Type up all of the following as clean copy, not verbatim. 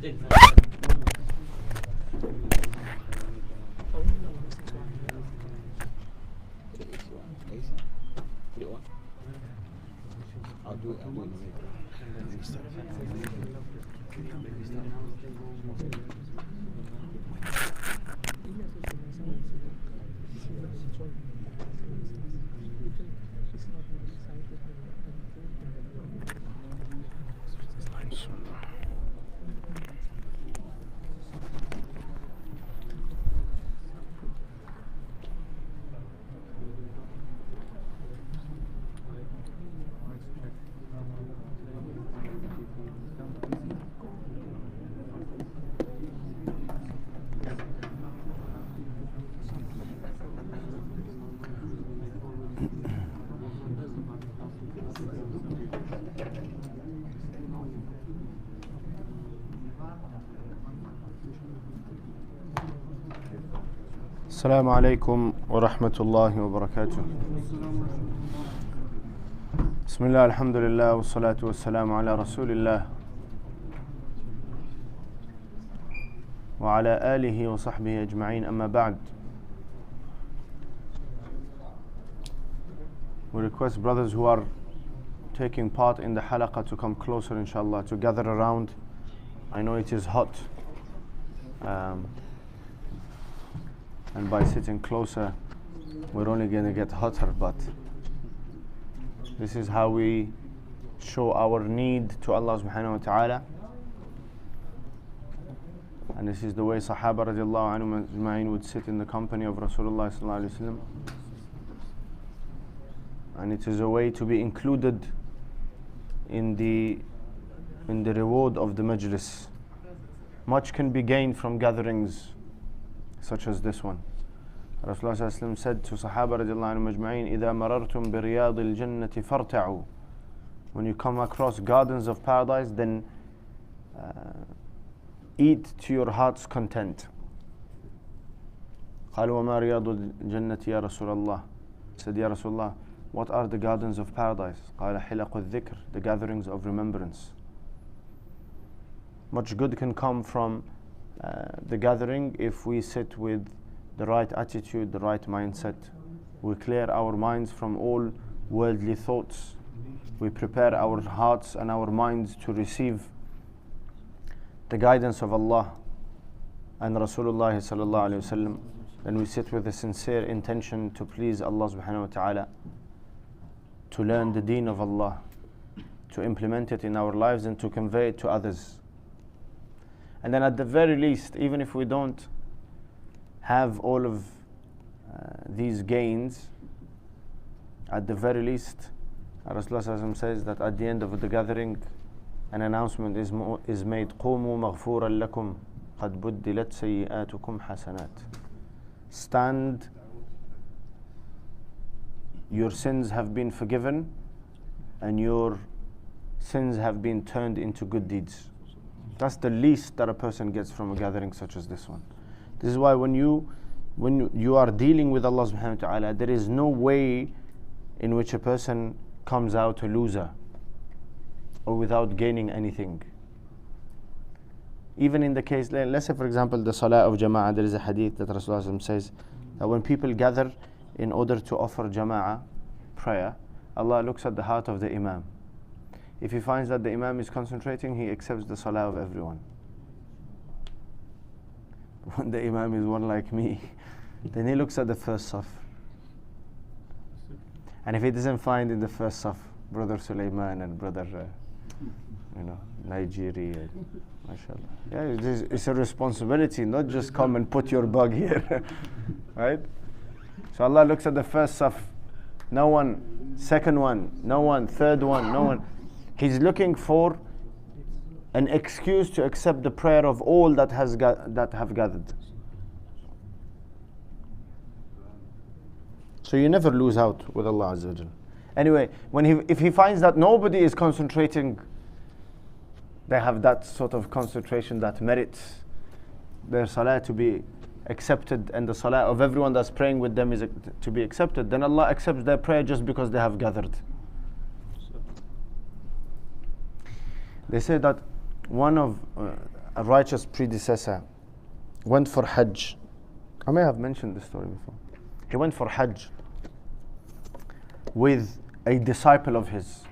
I'll do it. السلام عليكم ورحمة الله وبركاته. بسم الله الحمد لله والصلاة والسلام على رسول الله وعلى آله وصحبه أجمعين. أما بعد, we request brothers who are taking part in the halaqah to come closer, inshallah, to gather around. I know it is hot, and by sitting closer we're only going to get hotter, but this is how we show our need to Allah subhanahu wa ta'ala, and this is the way Sahaba radiallahu anhum ajma'in would sit in the company of Rasulullah sallallahu alaihi wasallam, and it is a way to be included in the reward of the majlis. Much can be gained from gatherings such as this one. Rasulullah sallallahu alaihi wasallam said to Sahaba radiallahu anhum ajma'in, إِذَا مَرَرْتُمْ بِرِيَاضِ الْجَنَّةِ فَارْتَعُوا. When you come across gardens of paradise, then eat to your heart's content. قالوا وما رياض الجنة يا رسول الله. Said, Ya Rasulullah, what are the gardens of paradise? قال حلق الذكر, the gatherings of remembrance. Much good can come from the gathering if we sit with the right attitude, the right mindset. We clear our minds from all worldly thoughts. We prepare our hearts and our minds to receive the guidance of Allah and Rasulullah sallallahu alaihi wasallam. Then we sit with a sincere intention to please Allah subhanahu wa ta'ala, to learn the deen of Allah, to implement it in our lives and to convey it to others. And then at the very least, even if we don't have all of these gains, at the very least, Rasulullah says that at the end of the gathering, an announcement is made, قُومُوا مَغْفُورًا لَكُمْ قَدْ بُدِّلَتْ سَيِّئَاتُكُمْ حَسَنَاتٍ. Stand, your sins have been forgiven and your sins have been turned into good deeds. That's the least that a person gets from a gathering such as this one. This is why when you are dealing with Allah subhanahu wa ta'ala, there is no way in which a person comes out a loser or without gaining anything. Even in the case, let's say for example the salah of jama'ah, there is a hadith that Rasulullah says that when people gather in order to offer jama'ah prayer, Allah looks at the heart of the imam. If he finds that the imam is concentrating, he accepts the salah of everyone. When the imam is one like me, then he looks at the first saf. And if he doesn't find in the first saf brother Sulaiman and brother Nigeria, mashallah. Yeah, it's a responsibility, not just come and put your bug here. Right? So Allah looks at the first saf, no one, second one, no one, third one, no one. He's looking for an excuse to accept the prayer of all that have gathered. So you never lose out with Allah Azza wa Jal. Anyway, if he finds that nobody is concentrating, they have that sort of concentration that merits their salah to be accepted, and the salah of everyone that's praying with them is to be accepted, then Allah accepts their prayer just because they have gathered. They say that one of a righteous predecessor went for Hajj. I may have mentioned this story before. He went for Hajj with a disciple of his.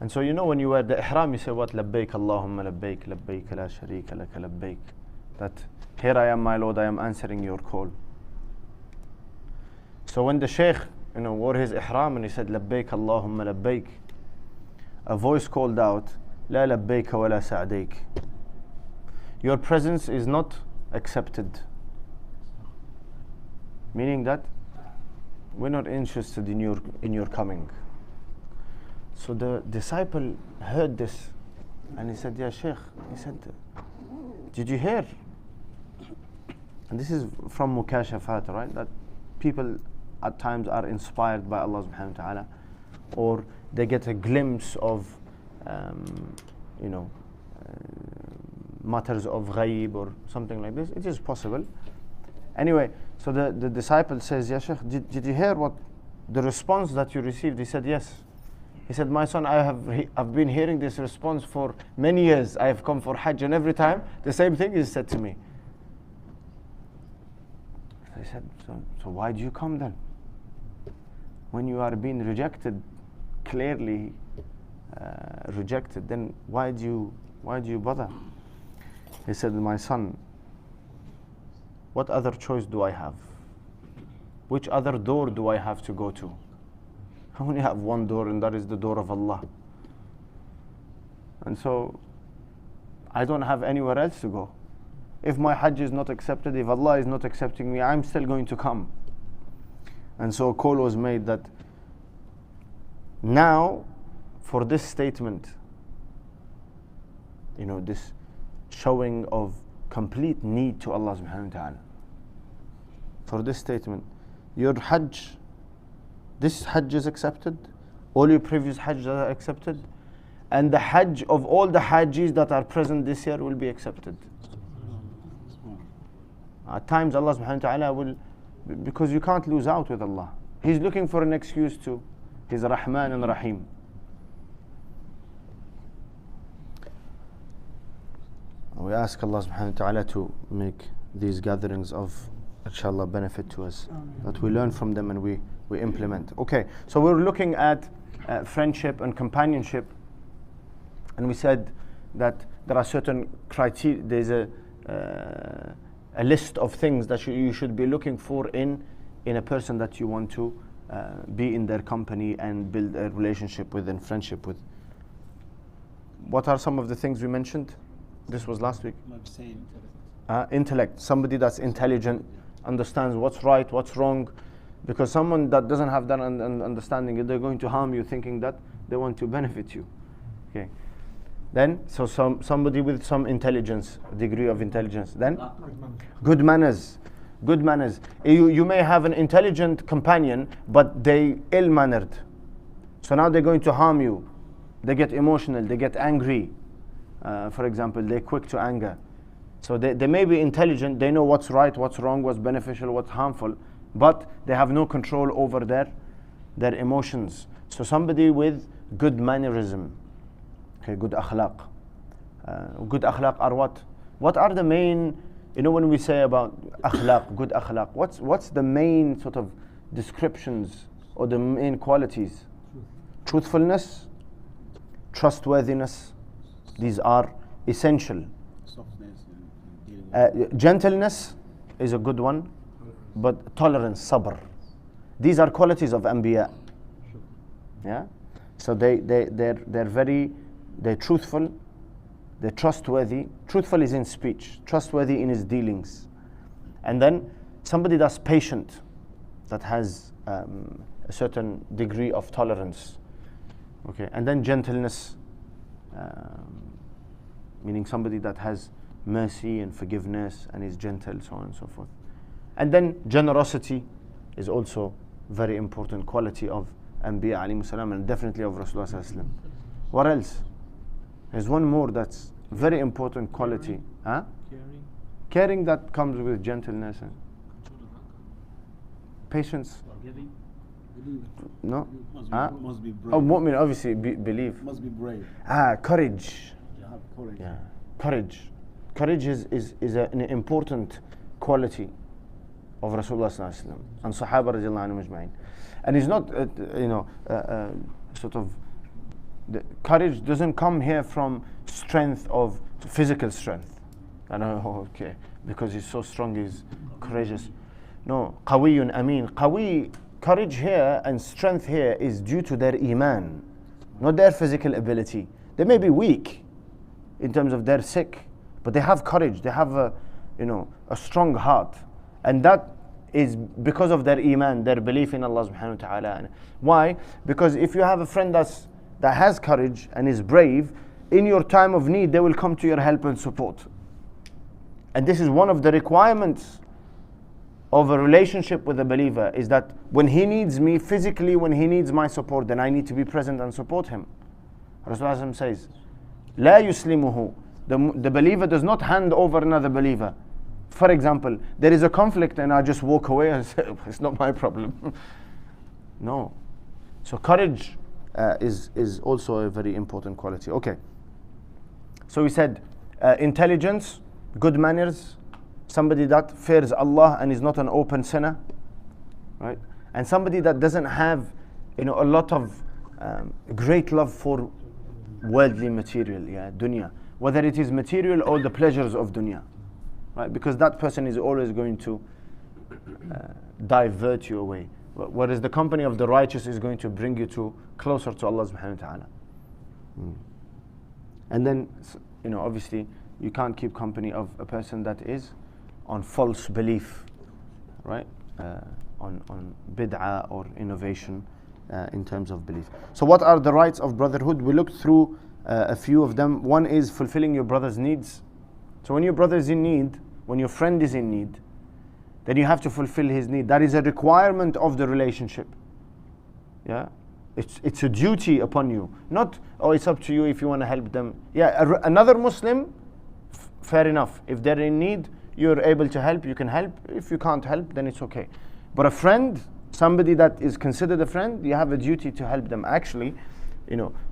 And so you know when you wear the ihram, you say what? Labbaik Allahumma labbaik, labbaik la sharika laka labbaik. That here I am, my Lord, I am answering your call. So when the Shaykh, wore his ihram and he said labbaik Allahumma labbaik, a voice called out, La labbaik wa la sa'daik. Your presence is not accepted. Meaning that we're not interested in your coming. So the disciple heard this and he said, Ya Shaykh, he said, did you hear? And this is from mukashafat, right? That people at times are inspired by Allah subhanahu wa ta'ala, or they get a glimpse of matters of ghaib or something like this. It is possible. Anyway, so the disciple says, Ya Shaykh, did you hear what the response that you received? He said, yes. He said, my son, I've been hearing this response for many years. I have come for Hajj and every time the same thing is said to me. He said, so why do you come then? When you are being rejected, clearly rejected, then why do you bother? He said, my son, what other choice do I have? Which other door do I have to go to? I only have one door, and that is the door of Allah. And so I don't have anywhere else to go. If my Hajj is not accepted, if Allah is not accepting me, I'm still going to come. And so a call was made that now, for this statement, this showing of complete need to Allah subhanahu wa ta'ala. For this statement, your Hajj, this Hajj is accepted, all your previous Hajj are accepted, and the Hajj of all the Hajjis that are present this year will be accepted. At times Allah subhanahu wa ta'ala will, because you can't lose out with Allah. He's looking for an excuse to. He's Rahman and Rahim. We ask Allah subhanahu wa ta'ala to make these gatherings of, inshallah, benefit to us, that we learn from them and we implement. Okay, so we're looking at friendship and companionship, and we said that there are certain criteria. There's a list of things that you should be looking for in a person that you want to be in their company and build a relationship with and friendship with. What are some of the things we mentioned? This was last week. Intellect. Somebody that's intelligent, understands what's right, what's wrong. Because someone that doesn't have that understanding, they're going to harm you, thinking that they want to benefit you. Okay. Then, so somebody with some intelligence, degree of intelligence. Then, good manners. Good manners. You may have an intelligent companion, but they ill-mannered. So now they're going to harm you. They get emotional, they get angry. For example, they're quick to anger. So they may be intelligent, they know what's right, what's wrong, what's beneficial, what's harmful, but they have no control over their emotions. So somebody with good mannerism, okay, good akhlaq. Good akhlaq are what? What are the main, when we say about akhlaq, good akhlaq, what's the main sort of descriptions or the main qualities? Truthfulness, trustworthiness, these are essential. Softness and dealing with gentleness is a good one, but tolerance, sabr. These are qualities of Anbiya. Yeah? So they're truthful, they're trustworthy. Truthful is in speech, trustworthy in his dealings. And then somebody that's patient, that has a certain degree of tolerance. Okay, and then gentleness, meaning somebody that has mercy and forgiveness and is gentle, so on and so forth. And then generosity is also very important quality of Anbiya alayhi salam, and definitely of Rasulullah sallallahu alaihi wasallam. What else? There's one more that's very important quality. Huh? Caring that comes with gentleness and patience. forgiving. No? Must be brave. Oh, mu'min, obviously, believe. Must be brave. Courage. You have Courage. Yeah. Courage. Courage is an important quality of Rasulullah sallallahu alaihi wasallam and Sahaba radiallahu anhum ajma'in. And it's not, sort of, the courage doesn't come here from strength of physical strength. I know, okay, because he's so strong, he's courageous. No, qawiyun ameen. Courage here and strength here is due to their iman, not their physical ability. They may be weak in terms of they're sick, but they have courage. They have a strong heart, and that is because of their iman, their belief in Allah subhanahu wa ta'ala. Why? Because if you have a friend that has courage and is brave, in your time of need, they will come to your help and support. And this is one of the requirements of a relationship with a believer, is that when he needs me physically, when he needs my support, then I need to be present and support him. Rasulullah says, لا يسلمه. The believer does not hand over another believer. For example, there is a conflict and I just walk away and say, it's not my problem. No. So courage is also a very important quality. Okay. So we said intelligence, good manners, somebody that fears Allah and is not an open sinner, right? And somebody that doesn't have, a lot of great love for worldly material, dunya, whether it is material or the pleasures of dunya, right? Because that person is always going to divert you away, whereas the company of the righteous is going to bring you closer to Allah subhanahu wa ta'ala. And then, obviously, you can't keep company of a person that is on false belief, right? On bid'ah or innovation in terms of belief. So what are the rights of brotherhood? We looked through a few of them. One is fulfilling your brother's needs. So when your brother is in need, when your friend is in need, then you have to fulfill his need. That is a requirement of the relationship. Yeah, it's a duty upon you. Not, it's up to you if you want to help them. Yeah, another Muslim, fair enough. If they're in need, you're able to help, you can help. If you can't help, then it's okay. But a friend, somebody that is considered a friend, you have a duty to help them. Actually,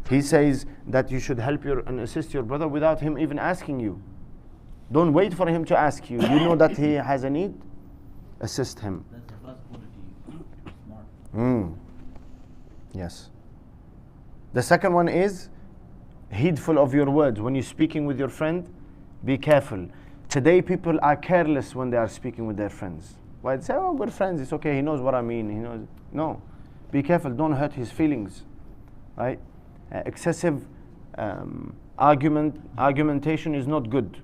he says that you should help and assist your brother without him even asking you. Don't wait for him to ask you. You know that he has a need, assist him. That's the first quality. Smart. Yes. The second one is heedful of your words. When you're speaking with your friend, be careful. Today people are careless when they are speaking with their friends. Why? They say, we're friends, it's okay, he knows what I mean. He knows. No. Be careful, don't hurt his feelings. Right? Excessive argumentation is not good.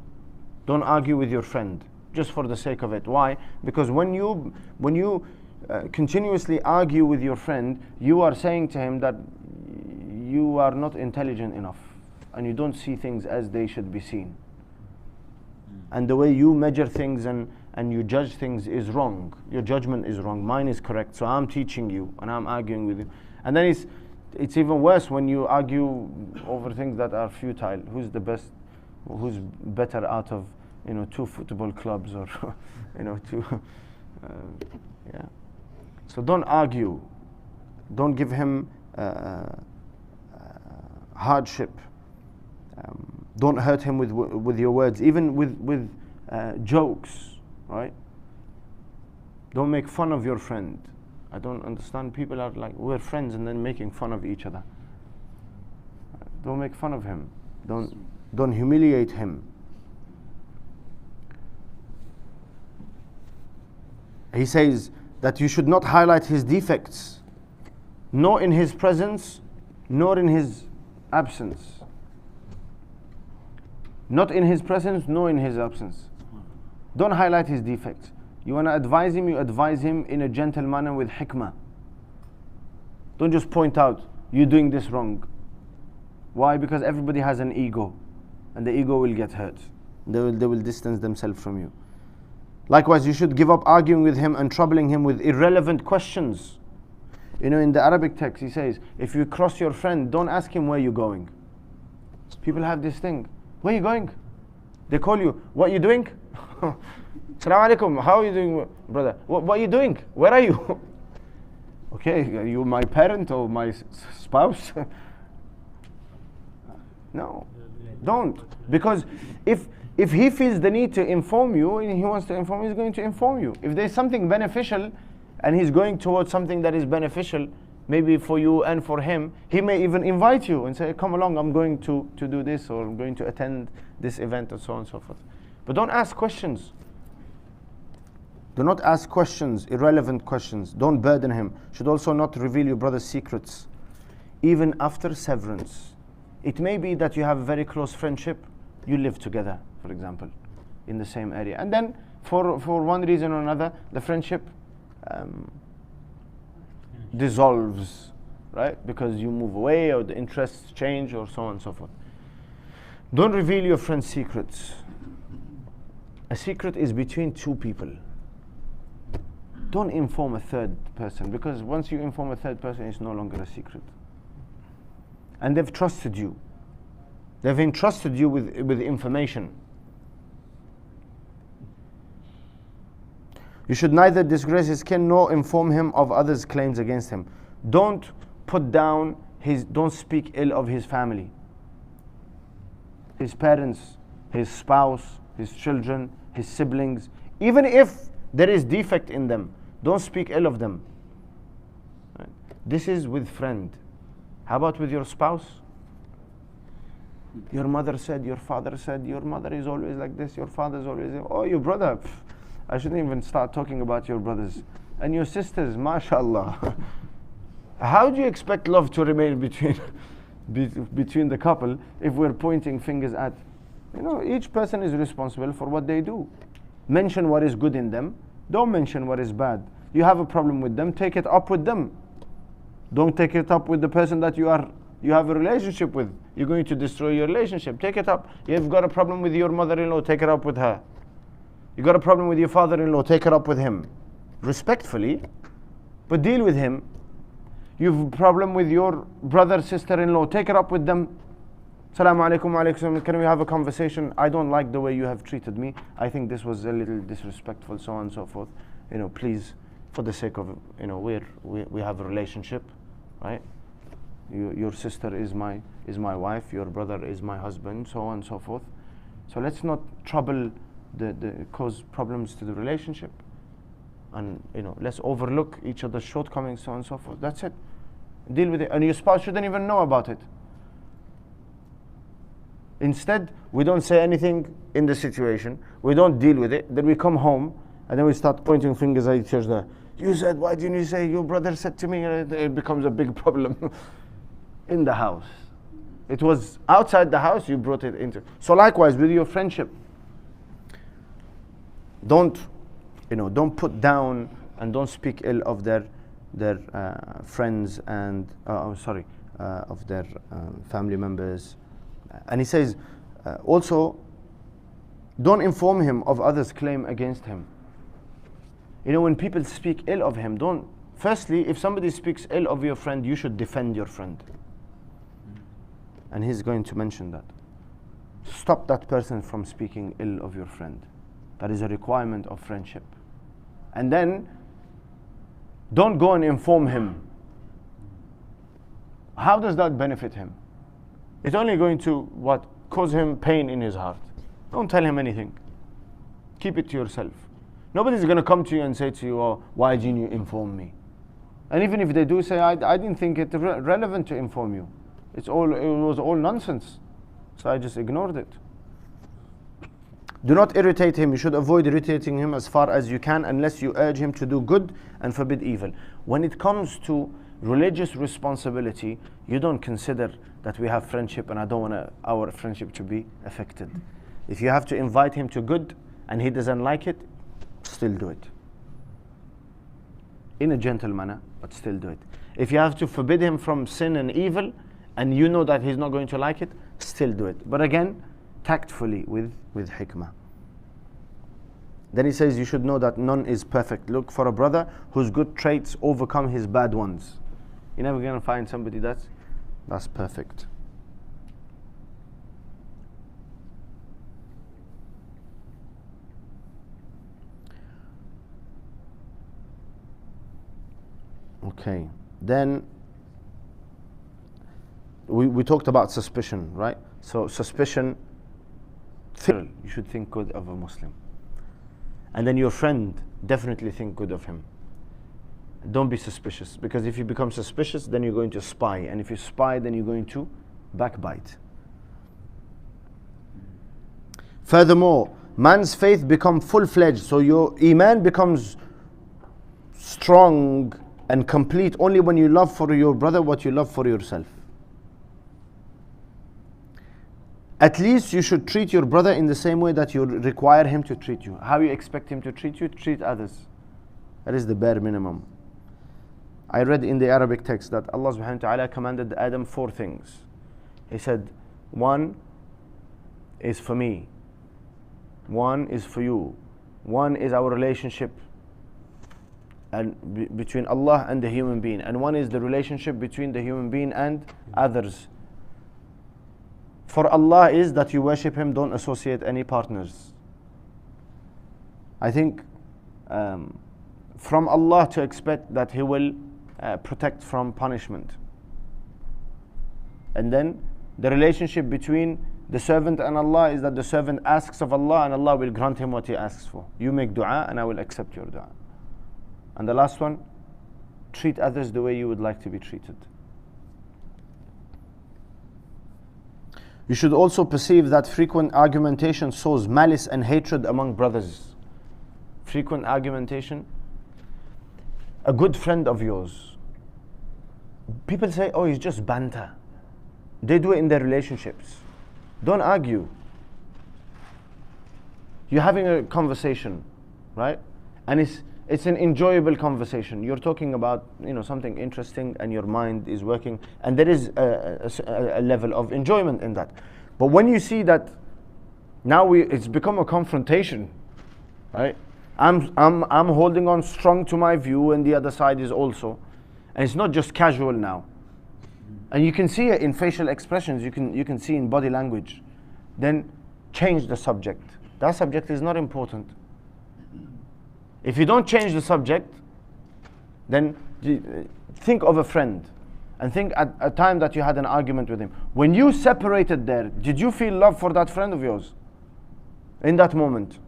Don't argue with your friend just for the sake of it. Why? Because when you continuously argue with your friend, you are saying to him that you are not intelligent enough and you don't see things as they should be seen. And the way you measure things and you judge things is wrong. Your judgment is wrong. Mine is correct. So I'm teaching you and I'm arguing with you. And then it's even worse when you argue over things that are futile. Who's the best? Who's better out of two football clubs or two? Yeah. So don't argue. Don't give him hardship. Don't hurt him with your words, even with jokes, right? Don't make fun of your friend. I don't understand. People are like, we're friends, and then making fun of each other. Don't make fun of him. Don't humiliate him. He says that you should not highlight his defects, nor in his presence, nor in his absence. Not in his presence, nor in his absence. Don't highlight his defects. You want to advise him, you advise him in a gentle manner with hikmah. Don't just point out, you're doing this wrong. Why? Because everybody has an ego, and the ego will get hurt. They will distance themselves from you. Likewise, you should give up arguing with him and troubling him with irrelevant questions. In the Arabic text, he says, if you cross your friend, don't ask him where you're going. People have this thing. Where are you going? They call you. What are you doing? Assalamu alaikum. How are you doing, brother? What are you doing? Where are you? Okay, are you my parent or my spouse? No. Don't. Because if he feels the need to inform you and he wants to inform you, he's going to inform you. If there's something beneficial and he's going towards something that is beneficial, maybe for you and for him, he may even invite you and say, come along, I'm going to do this, or I'm going to attend this event, and so on and so forth. But don't ask questions. Do not ask questions, irrelevant questions. Don't burden him. Should also not reveal your brother's secrets, even after severance. It may be that you have a very close friendship, you live together, for example, in the same area. And then, for one reason or another, the friendship dissolves, right? Because you move away, or the interests change, or so on and so forth. Don't reveal your friend's secrets. A secret is between two people. Don't inform a third person, because once you inform a third person, it's no longer a secret. And they've trusted you. They've entrusted you with information. You should neither disgrace his kin nor inform him of others' claims against him. Don't don't speak ill of his family, his parents, his spouse, his children, his siblings. Even if there is defect in them, don't speak ill of them. Right? This is with friend. How about with your spouse? Your mother said, your father said, your mother is always like this, your father is always, oh, your brother, I shouldn't even start talking about your brothers. And your sisters, mashallah. How do you expect love to remain between the couple if we're pointing fingers at, each person is responsible for what they do. Mention what is good in them. Don't mention what is bad. You have a problem with them, take it up with them. Don't take it up with the person that you have a relationship with. You're going to destroy your relationship. Take it up. You've got a problem with your mother-in-law, take it up with her. You got a problem with your father-in-law, take it up with him. Respectfully, but deal with him. You have a problem with your brother, sister-in-law, take it up with them. Assalamu alaikum wa alaikum, can we have a conversation? I don't like the way you have treated me. I think this was a little disrespectful, so on and so forth. Please, for the sake of, we have a relationship, right? Your sister is my wife, your brother is my husband, so on and so forth. So let's not trouble cause problems to the relationship. And, let's overlook each other's shortcomings, so on and so forth. That's it. Deal with it. And your spouse shouldn't even know about it. Instead, we don't say anything in the situation. We don't deal with it. Then we come home, and then we start pointing fingers at each other. You said, why didn't you say, your brother said to me, and it becomes a big problem in the house. It was outside the house, you brought it into. So likewise, with your friendship, don't put down and don't speak ill of their friends and, of their family members. And he says, also, don't inform him of others' claim against him. When people speak ill of him, firstly, if somebody speaks ill of your friend, you should defend your friend. And he's going to mention that. Stop that person from speaking ill of your friend. That is a requirement of friendship. And then, don't go and inform him. How does that benefit him? It's only going to, cause him pain in his heart. Don't tell him anything. Keep it to yourself. Nobody's going to come to you and say to you, oh, why didn't you inform me? And even if they do say, I didn't think it relevant to inform you. It was all nonsense. So I just ignored it. Do not irritate him. You should avoid irritating him as far as you can unless you urge him to do good and forbid evil. When it comes to religious responsibility, you don't consider that we have friendship and I don't want our friendship to be affected. If you have to invite him to good and he doesn't like it, still do it. In a gentle manner, but still do it. If you have to forbid him from sin and evil and you know that he's not going to like it, still do it. But again, tactfully with hikmah. Then he says, you should know that none is perfect. Look for a brother whose good traits overcome his bad ones. You're never going to find somebody that's perfect. Okay. Then we talked about suspicion, right? So suspicion, you should think good of a Muslim. And then your friend, definitely think good of him. Don't be suspicious, because if you become suspicious, then you're going to spy. And if you spy, then you're going to backbite. Furthermore, man's faith becomes full-fledged, so your iman becomes strong and complete only when you love for your brother what you love for yourself. At least you should treat your brother in the same way that you require him to treat you. How you expect him to treat you? Treat others. That is the bare minimum. I read in the Arabic text that Allah subhanahu wa ta'ala commanded Adam 4 things. He said, 1 is for me, 1 is for you, 1 is our relationship and between Allah and the human being, and 1 is the relationship between the human being and others. For Allah is that you worship Him, don't associate any partners. I think from Allah to expect that He will protect from punishment. And then the relationship between the servant and Allah is that the servant asks of Allah and Allah will grant him what he asks for. You make dua and I will accept your dua. And the last one, treat others the way you would like to be treated. You should also perceive that frequent argumentation sows malice and hatred among brothers. Frequent argumentation. A good friend of yours, people say, oh, it's just banter. They do it in their relationships. Don't argue. You're having a conversation, right? And it's an enjoyable conversation. You're talking about something interesting, and your mind is working, and there is a level of enjoyment in that. But when you see that now it's become a confrontation, right? I'm holding on strong to my view, and the other side is also, and it's not just casual now. And you can see it in facial expressions, you can see in body language. Then change the subject. That subject is not important. If you don't change the subject, then think of a friend and think at a time that you had an argument with him. When you separated there, did you feel love for that friend of yours in that moment?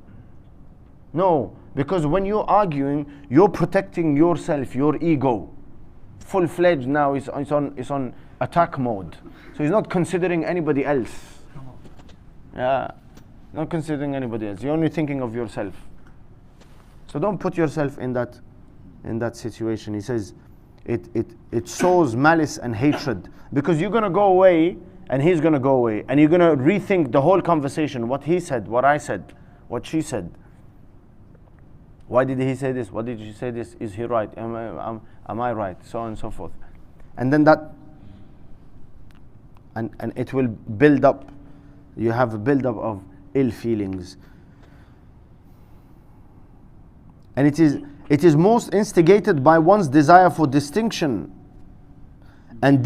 No, because when you're arguing, you're protecting yourself, your ego. Full-fledged now is on attack mode. So he's not considering anybody else. Yeah, not considering anybody else. You're only thinking of yourself. So don't put yourself in that situation. He says, it sows malice and hatred, because you're gonna go away and he's gonna go away, and you're gonna rethink the whole conversation. What he said, what I said, what she said. Why did he say this? What did she say this? Is he right? Am I right? So on and so forth. And then that, and it will build up. You have a build-up of ill feelings. And it is most instigated by one's desire for distinction and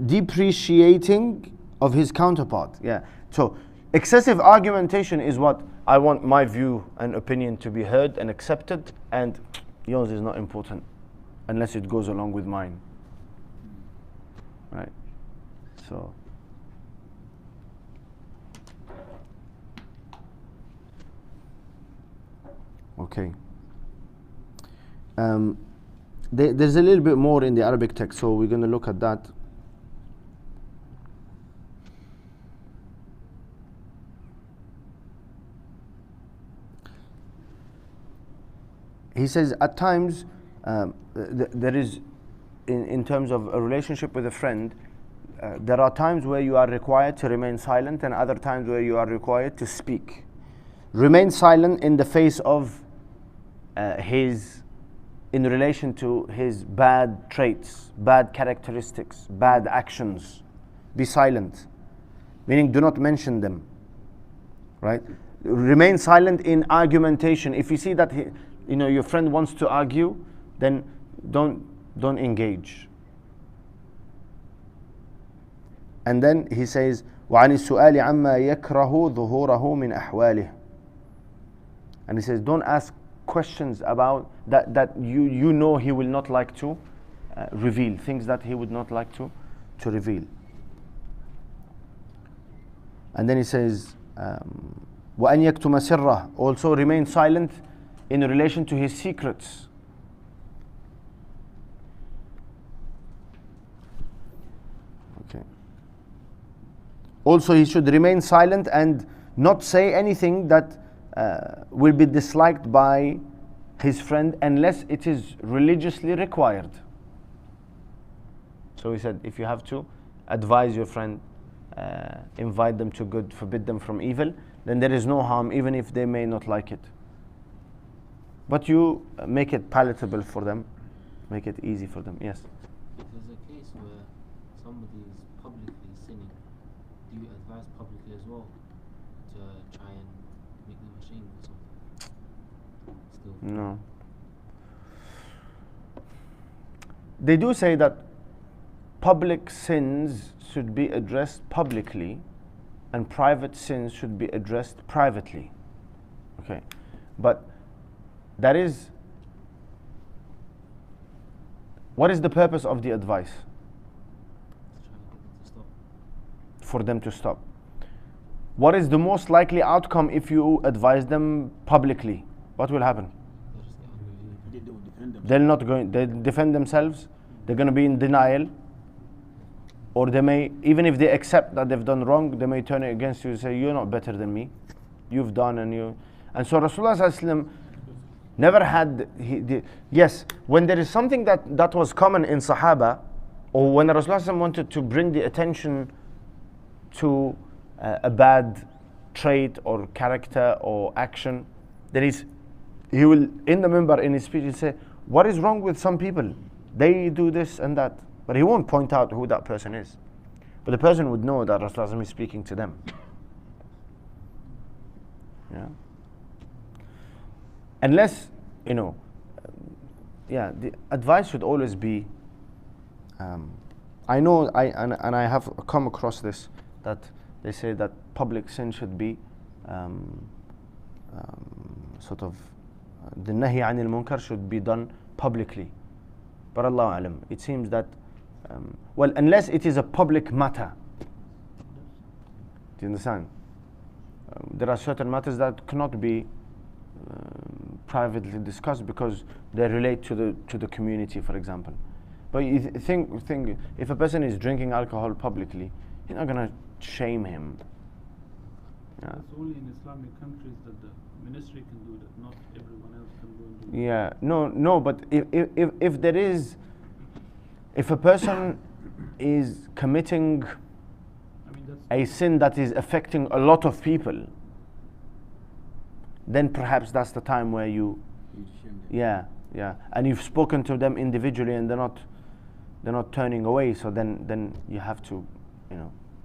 depreciating of his counterpart. Yeah. So excessive argumentation is what? I want my view and opinion to be heard and accepted, and yours is not important unless it goes along with mine. Right? So okay. There's a little bit more in the Arabic text, so we're going to look at that. He says at times there is, in terms of a relationship with a friend, there are times where you are required to remain silent, and other times where you are required to speak. Remain silent in the face of in relation to his bad traits, bad characteristics, bad actions. Be silent, meaning do not mention them, right? Remain silent in argumentation. If you see that your friend wants to argue, then don't engage. And then he says, وعن السؤال عما يكره ظهوره من أحواله. And he says, don't ask questions about that you know he will not like to reveal, things that he would not like to reveal. And then he says, وَأَنْ يَكْتُمَ سِرَّهُ, also remain silent in relation to his secrets. Okay. Also, he should remain silent and not say anything that will be disliked by his friend unless it is religiously required. So he said, if you have to advise your friend, invite them to good, forbid them from evil, then there is no harm, even if they may not like it. But you make it palatable for them, make it easy for them. Yes? If there's a case where somebody is publicly sinning, do you advise publicly as well to try and make them ashamed or something? Still. No. They do say that public sins should be addressed publicly and private sins should be addressed privately. Okay. But that is, what is the purpose of the advice? To try and get them to stop. For them to stop. What is the most likely outcome if you advise them publicly? What will happen? They'll just get angry with you. They will defend themselves. They're not going, they defend themselves, they're going to be in denial, or they may, even if they accept that they've done wrong, they may turn it against you and say, you're not better than me, you've done and you. And so Rasulullah Sallallahu Alaihi Wasallam never had, yes, when there is something that was common in Sahaba, or when Rasulullah Sallallahu Alaihi Wasallam wanted to bring the attention to a bad trait or character or action, then he will, in the minbar, in his speech, he'll say, what is wrong with some people? They do this and that. But he won't point out who that person is. But the person would know that Rasulullah is speaking to them. Yeah. Unless, the advice should always be, I know, I have come across this, that they say that public sin should be sort of, the nahi anil munkar should be done publicly. But Allahu alam, it seems that, well, unless it is a public matter. Do you understand? There are certain matters that cannot be privately discussed because they relate to the community, for example. But you think if a person is drinking alcohol publicly, you're not going to shame him. Yeah. It's only in Islamic countries that the ministry can do that. Not everyone else can go and do that. Yeah, no, but if there is, if a person is committing I mean, that's a sin that is affecting a lot of people, then perhaps that's the time where you yeah, and you've spoken to them individually and they're not turning away, so then you have to,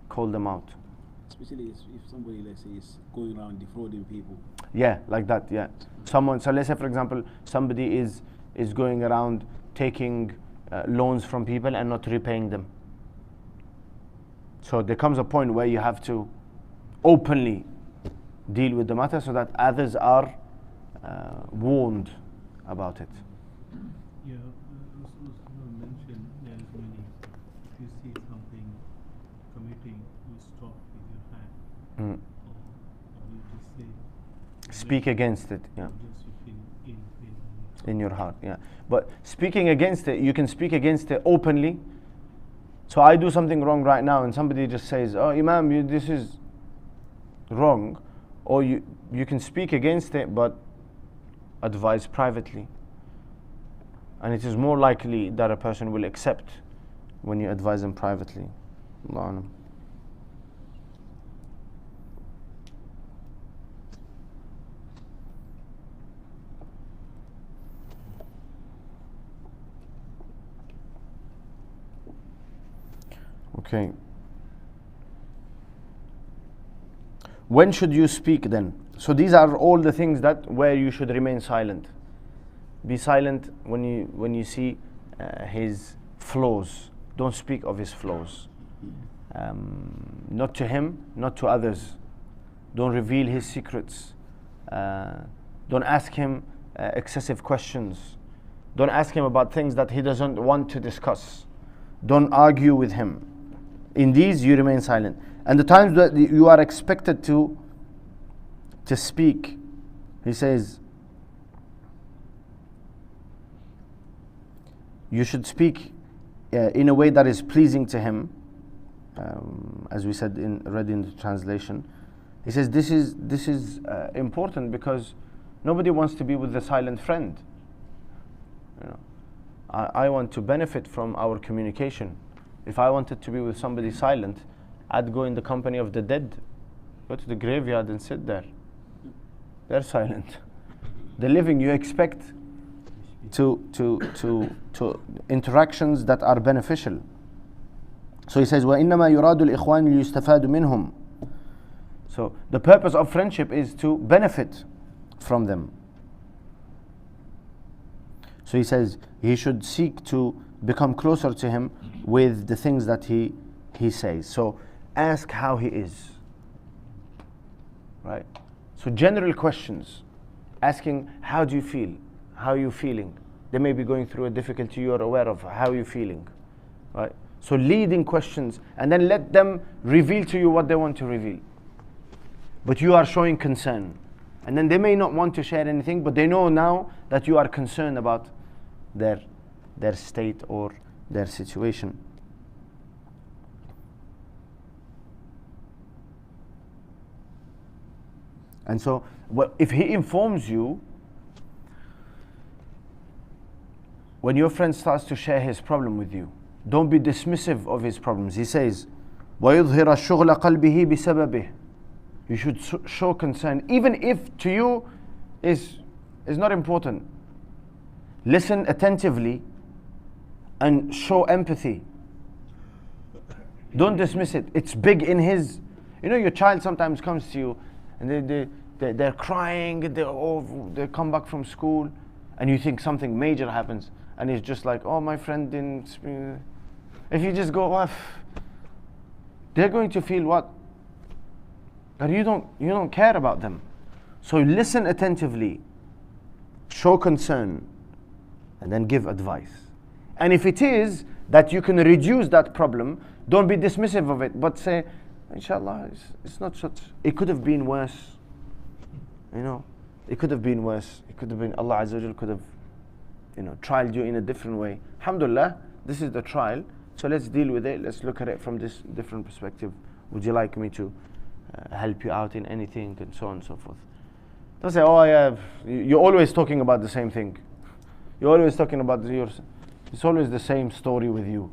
call them out. Especially if somebody, let's say, is going around defrauding people. Yeah, like that, yeah. So let's say, for example, somebody is going around taking loans from people and not repaying them. So there comes a point where you have to openly deal with the matter so that others are warned about it. Yeah, Rasulullah mentioned there is many. If you see something committing, you stop with your hand, or you just say. Speak against it, yeah. Just you feel In your heart, yeah. But speaking against it, you can speak against it openly. So I do something wrong right now and somebody just says, oh Imam, this is wrong. Or you can speak against it but advise privately. And it is more likely that a person will accept when you advise them privately. Allahu A'lam. Okay. When should you speak then? So these are all the things that where you should remain silent. Be silent when you see his flaws. Don't speak of his flaws. Not to him, not to others. Don't reveal his secrets. Don't ask him excessive questions. Don't ask him about things that he doesn't want to discuss. Don't argue with him. In these you remain silent. And the times that you are expected to speak, he says, you should speak in a way that is pleasing to him, as we said read in the translation. He says this is important because nobody wants to be with the silent friend. You know, I want to benefit from our communication. If I wanted to be with somebody silent, I'd go in the company of the dead, go to the graveyard and sit there. They're silent. The living, you expect to interactions that are beneficial. So he says, وَإِنَّمَا يُرَادُ الْإِخْوَانِ لِيُسْتَفَادُ مِنْهُمْ. So the purpose of friendship is to benefit from them. So he says he should seek to become closer to him with the things that he says. So ask how he is. Right? So general questions. Asking, how do you feel? How are you feeling? They may be going through a difficulty you are aware of. How are you feeling? Right? So leading questions, and then let them reveal to you what they want to reveal. But you are showing concern. And then they may not want to share anything, but they know now that you are concerned about their state or their situation. And so, if he informs you, when your friend starts to share his problem with you, don't be dismissive of his problems. He says, وَيُظْهِرَ الشُّغْلَ قَلْبِهِ بِسَبَبِهِ. You should show concern, even if to you is not important. Listen attentively and show empathy. Don't dismiss it. It's big in his. You know, your child sometimes comes to you and they're crying. They come back from school, and you think something major happens, and it's just like, oh, my friend didn't speak. If you just go off, they're going to feel what? That you don't care about them. So listen attentively, show concern, and then give advice. And if it is that you can reduce that problem, don't be dismissive of it, but say, inshallah, it's not such. It could have been worse. You know, it could have been worse. It could have been, Allah Azza wa Jal could have, trialed you in a different way. Alhamdulillah, this is the trial. So let's deal with it. Let's look at it from this different perspective. Would you like me to help you out in anything, and so on and so forth? Don't say, oh yeah, you're always talking about the same thing. You're always talking about it's always the same story with you.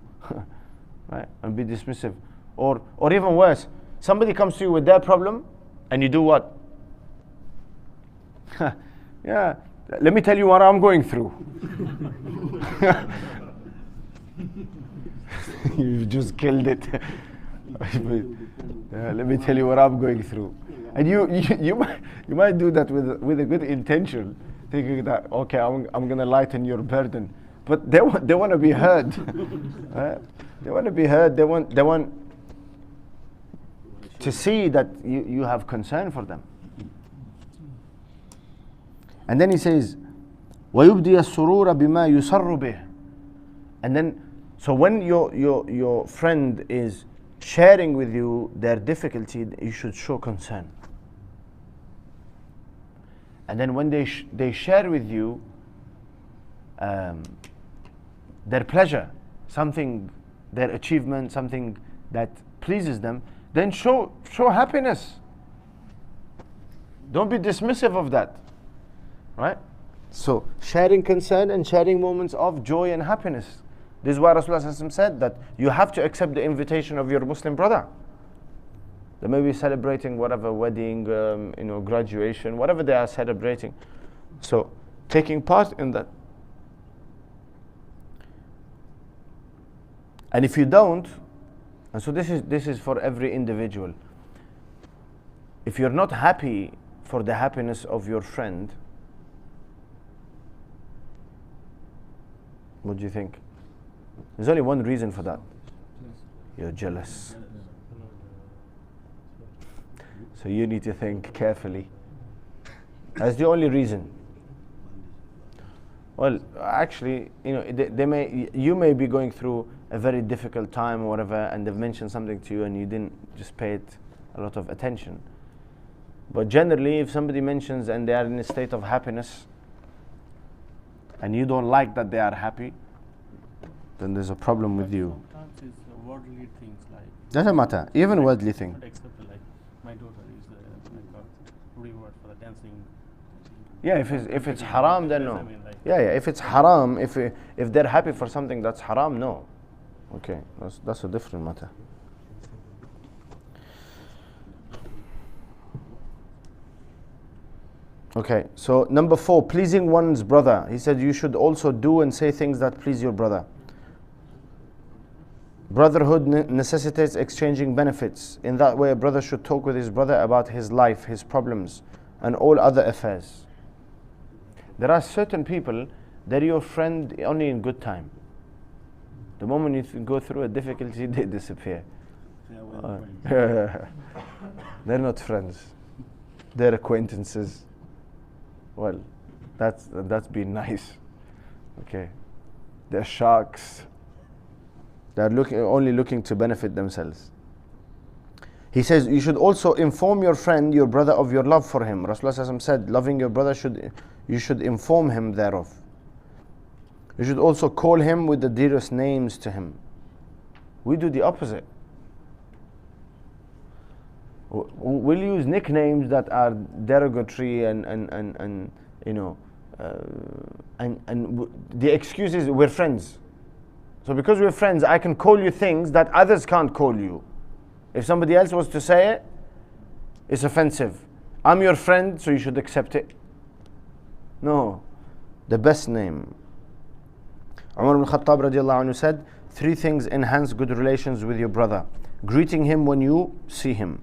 Right? And be dismissive. Or even worse, somebody comes to you with their problem, and you do what? Yeah, let me tell you what I'm going through. You just killed it. Let me tell you what I'm going through. And you might do that with a good intention, thinking that, okay, I'm going to lighten your burden. But they want to be heard. They want to be heard. They want to see that you have concern for them. And then he says, وَيُبْدِيَ السُّرُورَ بِمَا يُسَرُّ بِهِ. And then, so when your friend is sharing with you their difficulty, you should show concern. And then when they share with you their pleasure, something, their achievement, something that pleases them, then show happiness. Don't be dismissive of that. Right? So sharing concern and sharing moments of joy and happiness. This is why Rasulullah said that you have to accept the invitation of your Muslim brother. They may be celebrating whatever wedding, graduation, whatever they are celebrating. So taking part in that. And if you don't, and so this is for every individual. If you're not happy for the happiness of your friend, what do you think? There's only one reason for that. You're jealous. So you need to think carefully. That's the only reason. Well, actually, you may be going through a very difficult time or whatever, and they've mentioned something to you and you didn't just pay it a lot of attention. But generally, if somebody mentions and they are in a state of happiness and you don't like that they are happy, then there's a problem with you. Sometimes it's worldly things like. Doesn't matter, even worldly thing. Except like my daughter is like a reward for the dancing. Yeah, if it's haram, then no. I mean, like- Yeah, if it's haram, if they're happy for something that's haram, no. Okay, that's a different matter. Okay, so number 4, pleasing one's brother. He said you should also do and say things that please your brother. Brotherhood necessitates exchanging benefits. In that way, a brother should talk with his brother about his life, his problems, and all other affairs. There are certain people, they're your friend only in good time. The moment you go through a difficulty, they disappear. They're not friends. They're acquaintances. Well, that's been nice. Okay, they're sharks. They're only looking to benefit themselves. He says you should also inform your friend, your brother, of your love for him. Rasulullah said, loving your brother you should inform him thereof. You should also call him with the dearest names to him. We do the opposite. We'll use nicknames that are derogatory and you know, and the excuse is we're friends. So because we're friends, I can call you things that others can't call you. If somebody else was to say it, it's offensive. I'm your friend, so you should accept it. No, the best name. Umar ibn Khattab radiallahu anhu said, 3 things enhance good relations with your brother. Greeting him when you see him,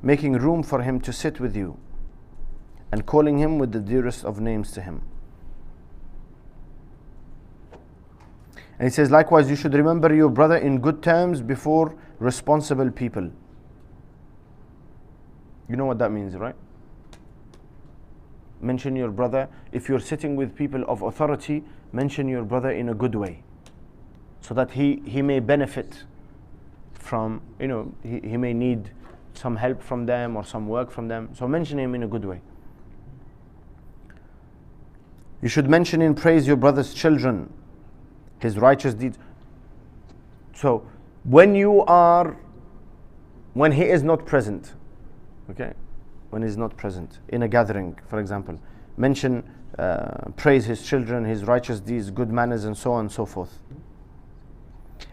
making room for him to sit with you, and calling him with the dearest of names to him. And he says, likewise, you should remember your brother in good terms before responsible people. You know what that means, right? Mention your brother. If you're sitting with people of authority, mention your brother in a good way, so that he may benefit from, you know, he may need some help from them or some work from them. So mention him in a good way. You should mention in praise your brother's children, his righteous deeds. So when he is not present, okay, when he's not present in a gathering, for example, mention, praise his children, his righteous deeds, good manners, and so on and so forth.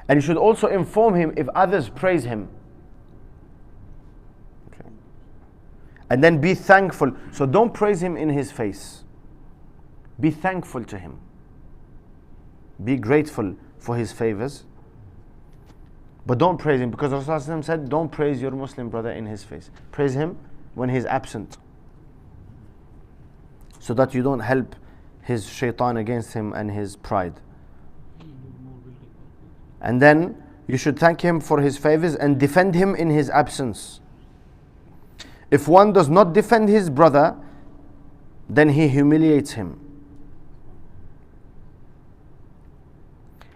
And you should also inform him if others praise him. Okay. And then be thankful. So don't praise him in his face. Be thankful to him. Be grateful for his favors. But don't praise him, because Rasulullah said, don't praise your Muslim brother in his face. Praise him when he's absent, so that you don't help his shaitan against him and his pride. And then you should thank him for his favors and defend him in his absence. If one does not defend his brother, then he humiliates him.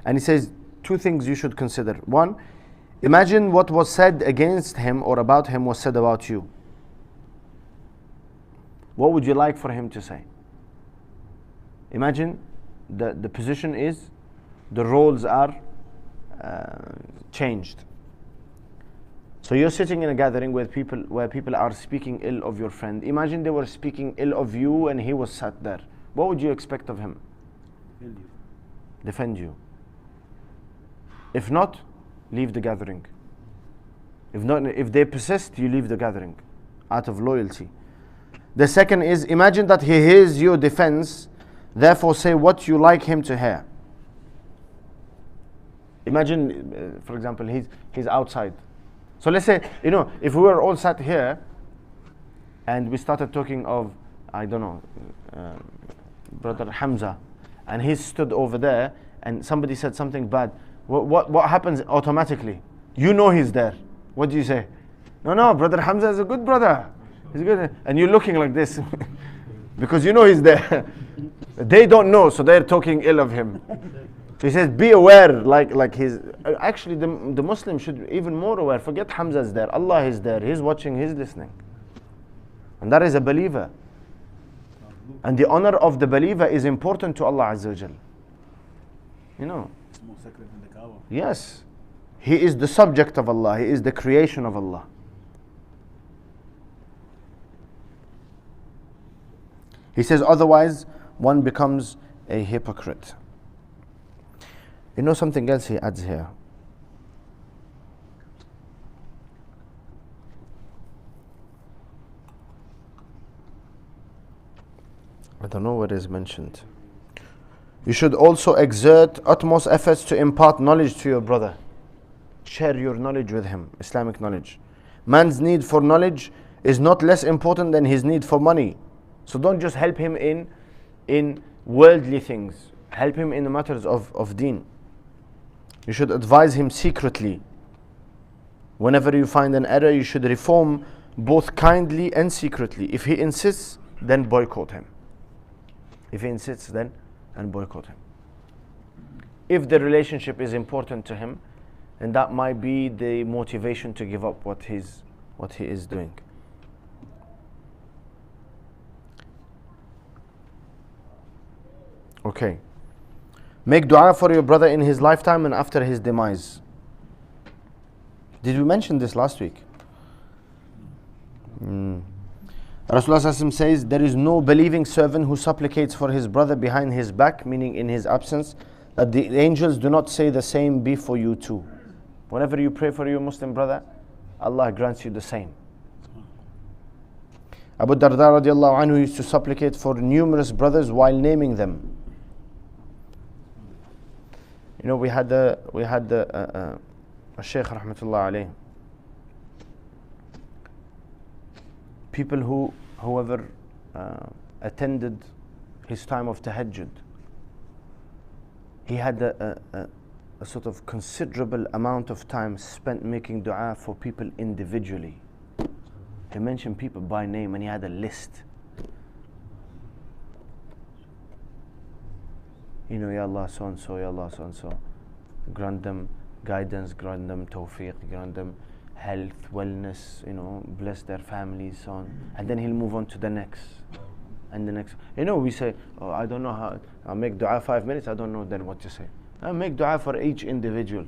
And he says 2 things you should consider. 1, imagine what was said against him or about him was said about you. What would you like for him to say? Imagine the position is, the roles are changed. So you're sitting in a gathering where people are speaking ill of your friend. Imagine they were speaking ill of you and he was sat there. What would you expect of him? Defend you. If not, leave the gathering. If they persist, you leave the gathering out of loyalty. The second is, imagine that he hears your defense, therefore say what you like him to hear. Imagine, for example, he's outside. So let's say, if we were all sat here and we started talking of, I don't know, Brother Hamza, and he stood over there and somebody said something bad, what happens automatically? You know he's there. What do you say? No, Brother Hamza is a good brother. He's good. And you're looking like this because you know he's there. They don't know, so they're talking ill of him. So he says, be aware, like he's actually the Muslim should be even more aware. Forget Hamza's there, Allah is there, he's watching, he's listening. And that is a believer. And the honor of the believer is important to Allah Azza wa Jal. You know. It's more sacred than the Kaaba. Yes. He is the subject of Allah, he is the creation of Allah. He says, otherwise one becomes a hypocrite. You know something else he adds here? I don't know what is mentioned. You should also exert utmost efforts to impart knowledge to your brother. Share your knowledge with him, Islamic knowledge. Man's need for knowledge is not less important than his need for money. So don't just help him in worldly things. Help him in the matters of deen. You should advise him secretly. Whenever you find an error, you should reform both kindly and secretly. If he insists, then boycott him. If he insists, then boycott him. If the relationship is important to him, and that might be the motivation to give up what he is doing. Okay. Make dua for your brother in his lifetime and after his demise. Did we mention this last week? Rasulullah says, there is no believing servant who supplicates for his brother behind his back, meaning in his absence, that the angels do not say the same be for you too. Whenever you pray for your Muslim brother, Allah grants you the same. Abu Darda radiallahu anhu used to supplicate for numerous brothers while naming them. You know, we had a Shaykh rahmatullah alayh. People whoever attended his time of tahajjud, he had a sort of considerable amount of time spent making dua for people individually. He mentioned people by name and he had a list. You know, Ya Allah so and so, Ya Allah so and so. Grant them guidance, grant them tawfiq, grant them health, wellness, you know, bless their families, so on. And then he'll move on to the next. And the next. You know, we say, oh, I don't know how, I'll make dua 5 minutes, I don't know then what to say. I'll make dua for each individual.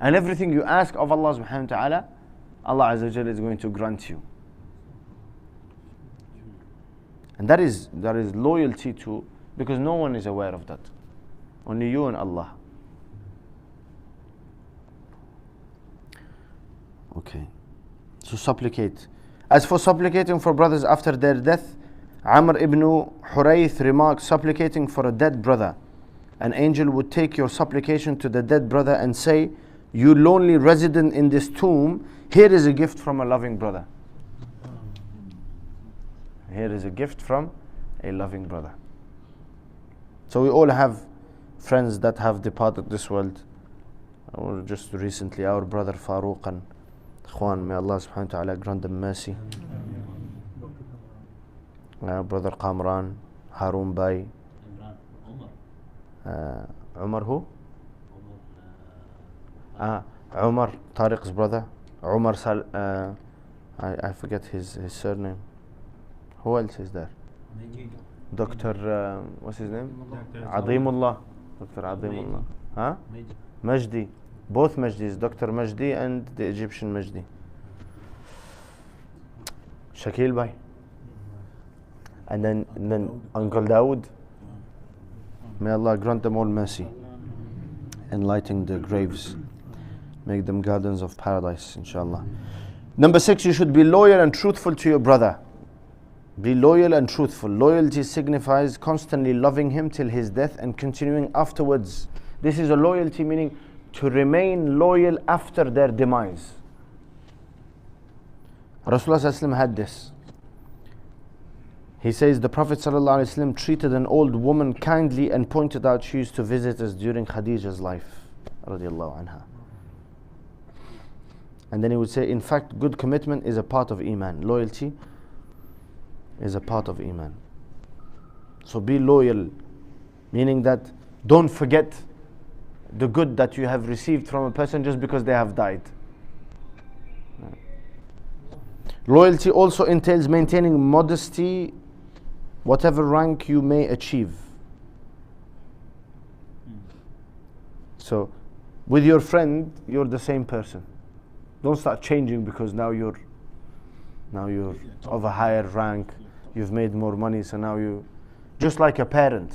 And everything you ask of Allah subhanahu wa ta'ala, Allah Azza wa Jalla is going to grant you. And that is loyalty to, because no one is aware of that. Only you and Allah. Okay. So supplicate. As for supplicating for brothers after their death, Amr ibn Hurayth remarks, supplicating for a dead brother. An angel would take your supplication to the dead brother and say, you lonely resident in this tomb, here is a gift from a loving brother. Here is a gift from a loving brother. So we all have friends that have departed this world. Or just recently, our brother Farouk and Khwan, may Allah subhanahu wa ta'ala grant them mercy. Our brother Kamran, Harun Bai, Umar who? Umar, Tariq's brother. Umar I forget his surname. Who else is there? Dr. What's his name? Adimullah. Dr. Adimullah. Huh? Majdi. Both Majdis, Dr. Majdi and the Egyptian Majdi. Shakil Bhai. And then Uncle Dawood. May Allah grant them all mercy. Enlighten their graves. Make them gardens of paradise, inshallah. Number 6, you should be loyal and truthful to your brother. Be loyal and truthful. Loyalty signifies constantly loving him till his death and continuing afterwards. This is a loyalty meaning to remain loyal after their demise. Rasulullah had this. He says the Prophet ﷺ treated an old woman kindly and pointed out she used to visit us during Khadija's life, radiallahu anha. And then he would say, in fact, good commitment is a part of Iman. Loyalty is a part of Iman. So be loyal, meaning that don't forget the good that you have received from a person just because they have died. Loyalty also entails maintaining modesty, whatever rank you may achieve. So, with your friend, you're the same person. Don't start changing because now you're of a higher rank. You've made more money, so now you, just like a parent.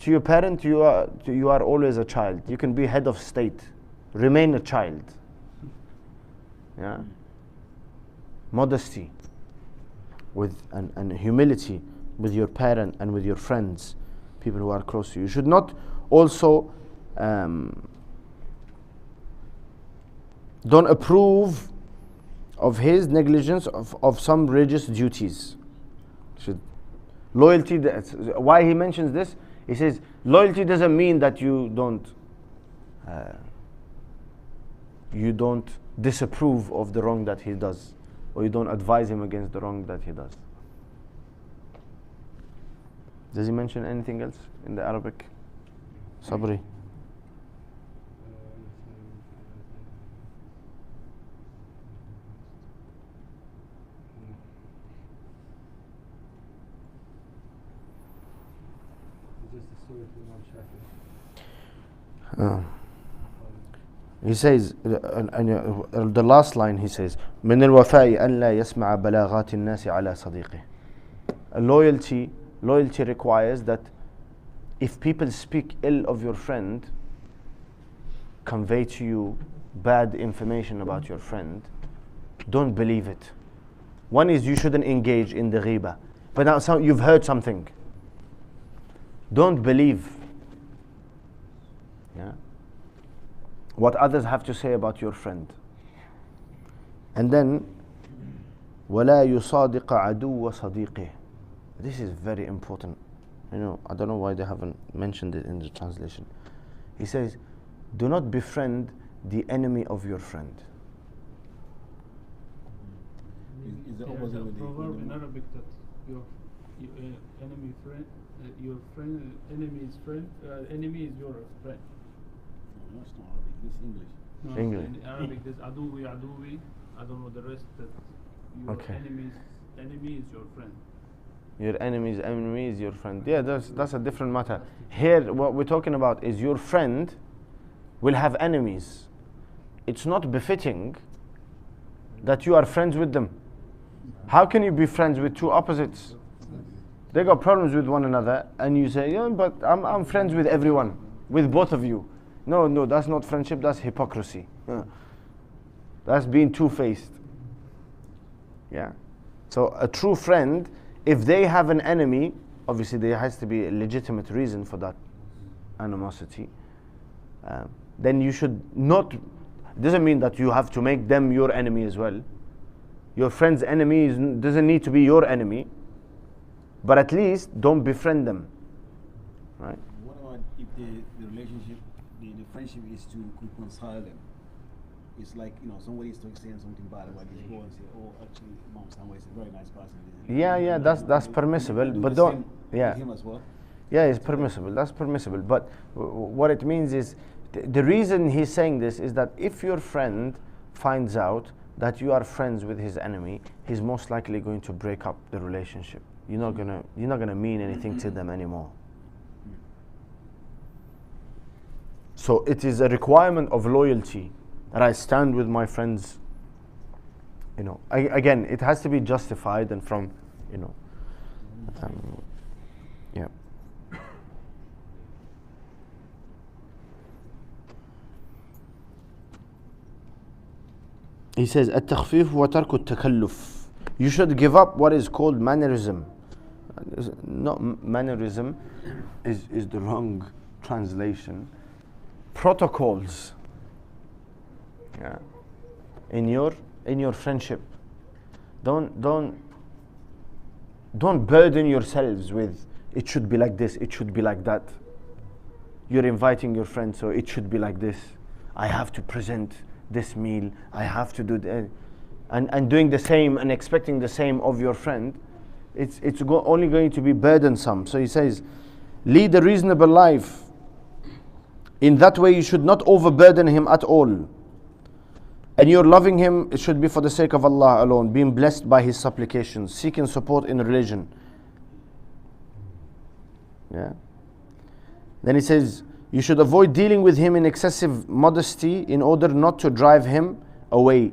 To your parent, you are always a child. You can be head of state, remain a child. Yeah. Modesty, with and humility with your parent and with your friends, people who are close to you. You should not also don't approve of his negligence of some religious duties. Loyalty, why he mentions this, he says loyalty doesn't mean that you don't disapprove of the wrong that he does, or you don't advise him against the wrong that he does. Does he mention anything else in the Arabic? Sabri. He says, the last line he says, من الوفاء أن لا يسمع بلاغات الناس على صديقه. Loyalty requires that if people speak ill of your friend, convey to you bad information about your friend, don't believe it. One is you shouldn't engage in the ghiba. But now you've heard something. Don't believe. Yeah. What others have to say about your friend. And then وَلَا يُصَادِقَ عَدُوَّ صَدِيقِهِ. This is very important. I don't know why they haven't mentioned it in the translation. He says, do not befriend the enemy of your friend. Is the There's opposite a with proverb in Arabic that your enemy friend, your friend, enemy's friend, enemy is your friend. No, it's not Arabic. It's English. No, English. in Arabic there's aduwi. I don't know the rest. That your Okay. enemy is your friend. Your enemy's enemy is your friend. Yeah, that's a different matter. Here, what we're talking about is your friend will have enemies. It's not befitting that you are friends with them. How can you be friends with two opposites? They got problems with one another, and you say, yeah, but I'm friends with everyone, with both of you. No, that's not friendship, that's hypocrisy. That's being two-faced. Yeah. So a true friend, if they have an enemy, obviously there has to be a legitimate reason for that animosity. Then you should not, doesn't mean that you have to make them your enemy as well. Your friend's enemy doesn't need to be your enemy, but at least don't befriend them. Right? What about if the relationship, the friendship is to reconcile them? It's like, somebody is saying something bad about this boy and say, oh, actually, Mom Samuel is a very nice person. Yeah, that's permissible, but don't, yeah. Him as well? Yeah, it's permissible, that's permissible. But what it means is, the reason he's saying this is that if your friend finds out that you are friends with his enemy, he's most likely going to break up the relationship. You're not gonna mean anything to them anymore. So it is a requirement of loyalty that I stand with my friends. Again, it has to be justified and from, yeah. He says, التخفيف وترك التكلف. You should give up what is called mannerism. Not mannerism is the wrong translation. Protocols. Yeah. In your friendship. Don't burden yourselves with it should be like this, it should be like that. You're inviting your friend, so it should be like this. I have to present this meal, I have to do that, and doing the same and expecting the same of your friend, it's only going to be burdensome. So he says, lead a reasonable life In that way, you should not overburden him at all. And your loving him, it should be for the sake of Allah alone, being blessed by his supplications, seeking support in religion. Yeah. Then he says, you should avoid dealing with him in excessive modesty in order not to drive him away.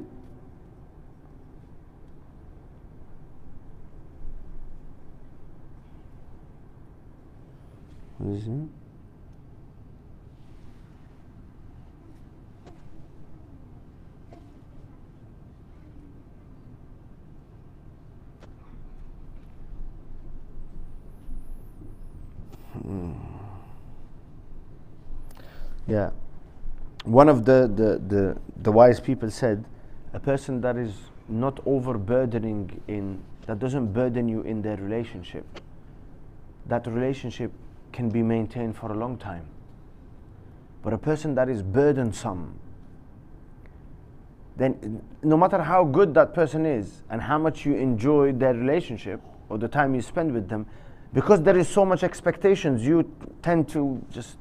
What is it? Yeah. One of the wise people said, a person that is not overburdening that doesn't burden you in their relationship, that relationship can be maintained for a long time. But a person that is burdensome, then no matter how good that person is and how much you enjoy their relationship or the time you spend with them, because there is so much expectations, you tend to just,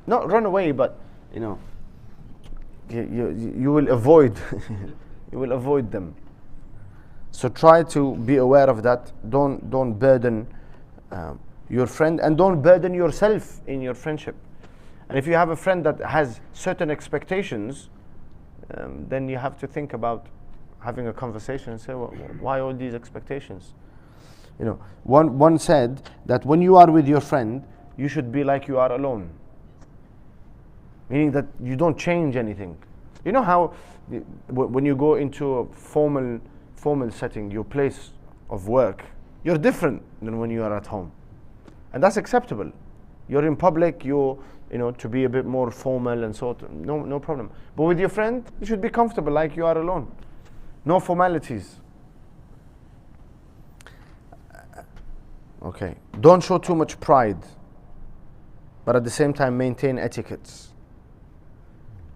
not run away, but you will avoid you will avoid them. So try to be aware of that. Don't burden your friend, and don't burden yourself in your friendship. And if you have a friend that has certain expectations, then you have to think about having a conversation and say, well, why all these expectations? One said that when you are with your friend, you should be like you are alone. Meaning that you don't change anything. You know how when you go into a formal setting, your place of work, you're different than when you are at home. And that's acceptable. You're in public, to be a bit more formal and so on, no problem. But with your friend, you should be comfortable like you are alone. No formalities. Okay. Don't show too much pride, but at the same time maintain etiquettes.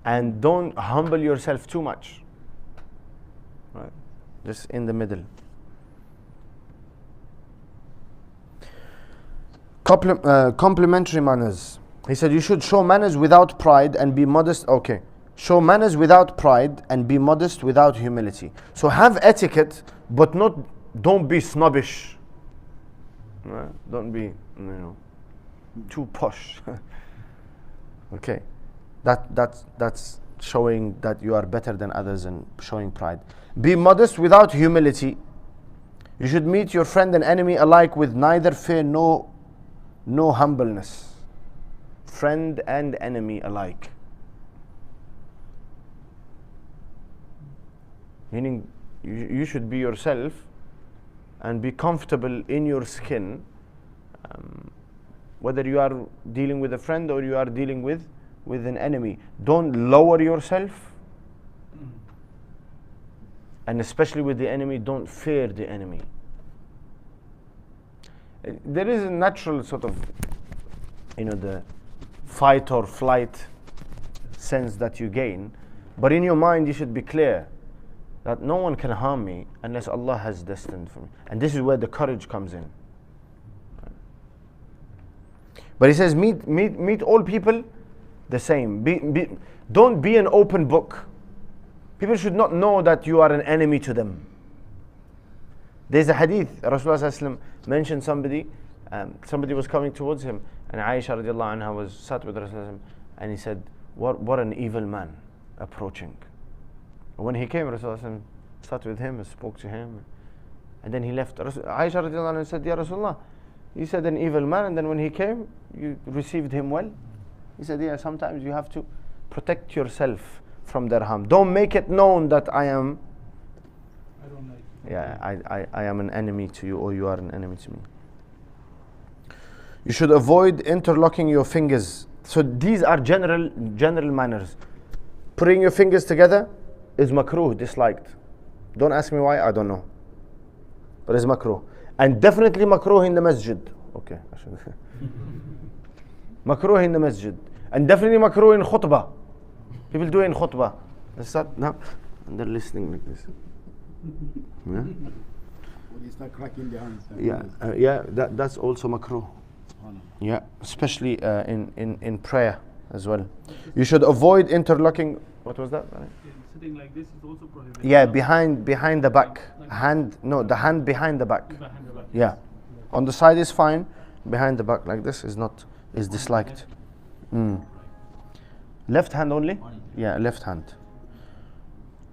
And don't humble yourself too much. Right? Just in the middle. Complimentary manners. He said you should show manners without pride and be modest. Okay. Show manners without pride and be modest without humility. So have etiquette, but don't be snobbish. Right? Don't be too posh. Okay. That's showing that you are better than others and showing pride. Be modest without humility. You should meet your friend and enemy alike with neither fear nor humbleness. Friend and enemy alike. Meaning you should be yourself and be comfortable in your skin, whether you are dealing with a friend or you are dealing with an enemy. Don't lower yourself, and especially with the enemy, don't fear the enemy. There is a natural sort of the fight or flight sense that you gain, but in your mind you should be clear that no one can harm me unless Allah has destined for me. And this is where the courage comes in. But he says meet all people the same. Don't be an open book. People should not know that you are an enemy to them. There's a hadith, Rasulullah mentioned somebody was coming towards him, and Aisha radiallahu anha was sat with Rasulullah, and he said, what an evil man approaching. When he came, Rasulullah sat with him and spoke to him, and then he left. Aisha radiallahu anha said, Ya Rasulullah, you said an evil man, and then when he came, you received him well. He said, yeah, sometimes you have to protect yourself from their harm. Don't make it known that I am an enemy to you, or you are an enemy to me. You should avoid interlocking your fingers. So these are general manners. Putting your fingers together is makruh, disliked. Don't ask me why, I don't know. But it's makruh. And definitely makruh in the masjid. Okay, I should say. Makruh in the masjid. And definitely makruh in khutbah. People do it in khutbah. They start now, and they're listening like this. Yeah? When you start cracking their hands. That's also makruh. Yeah, especially in prayer as well. You should avoid interlocking. What was that? Sitting like this is also prohibited. Yeah, behind the back. Like Hand, no, the hand behind the back. behind the back. Yeah, on the side is fine. Behind the back like this is not, is disliked. Left hand only? Yeah, left hand.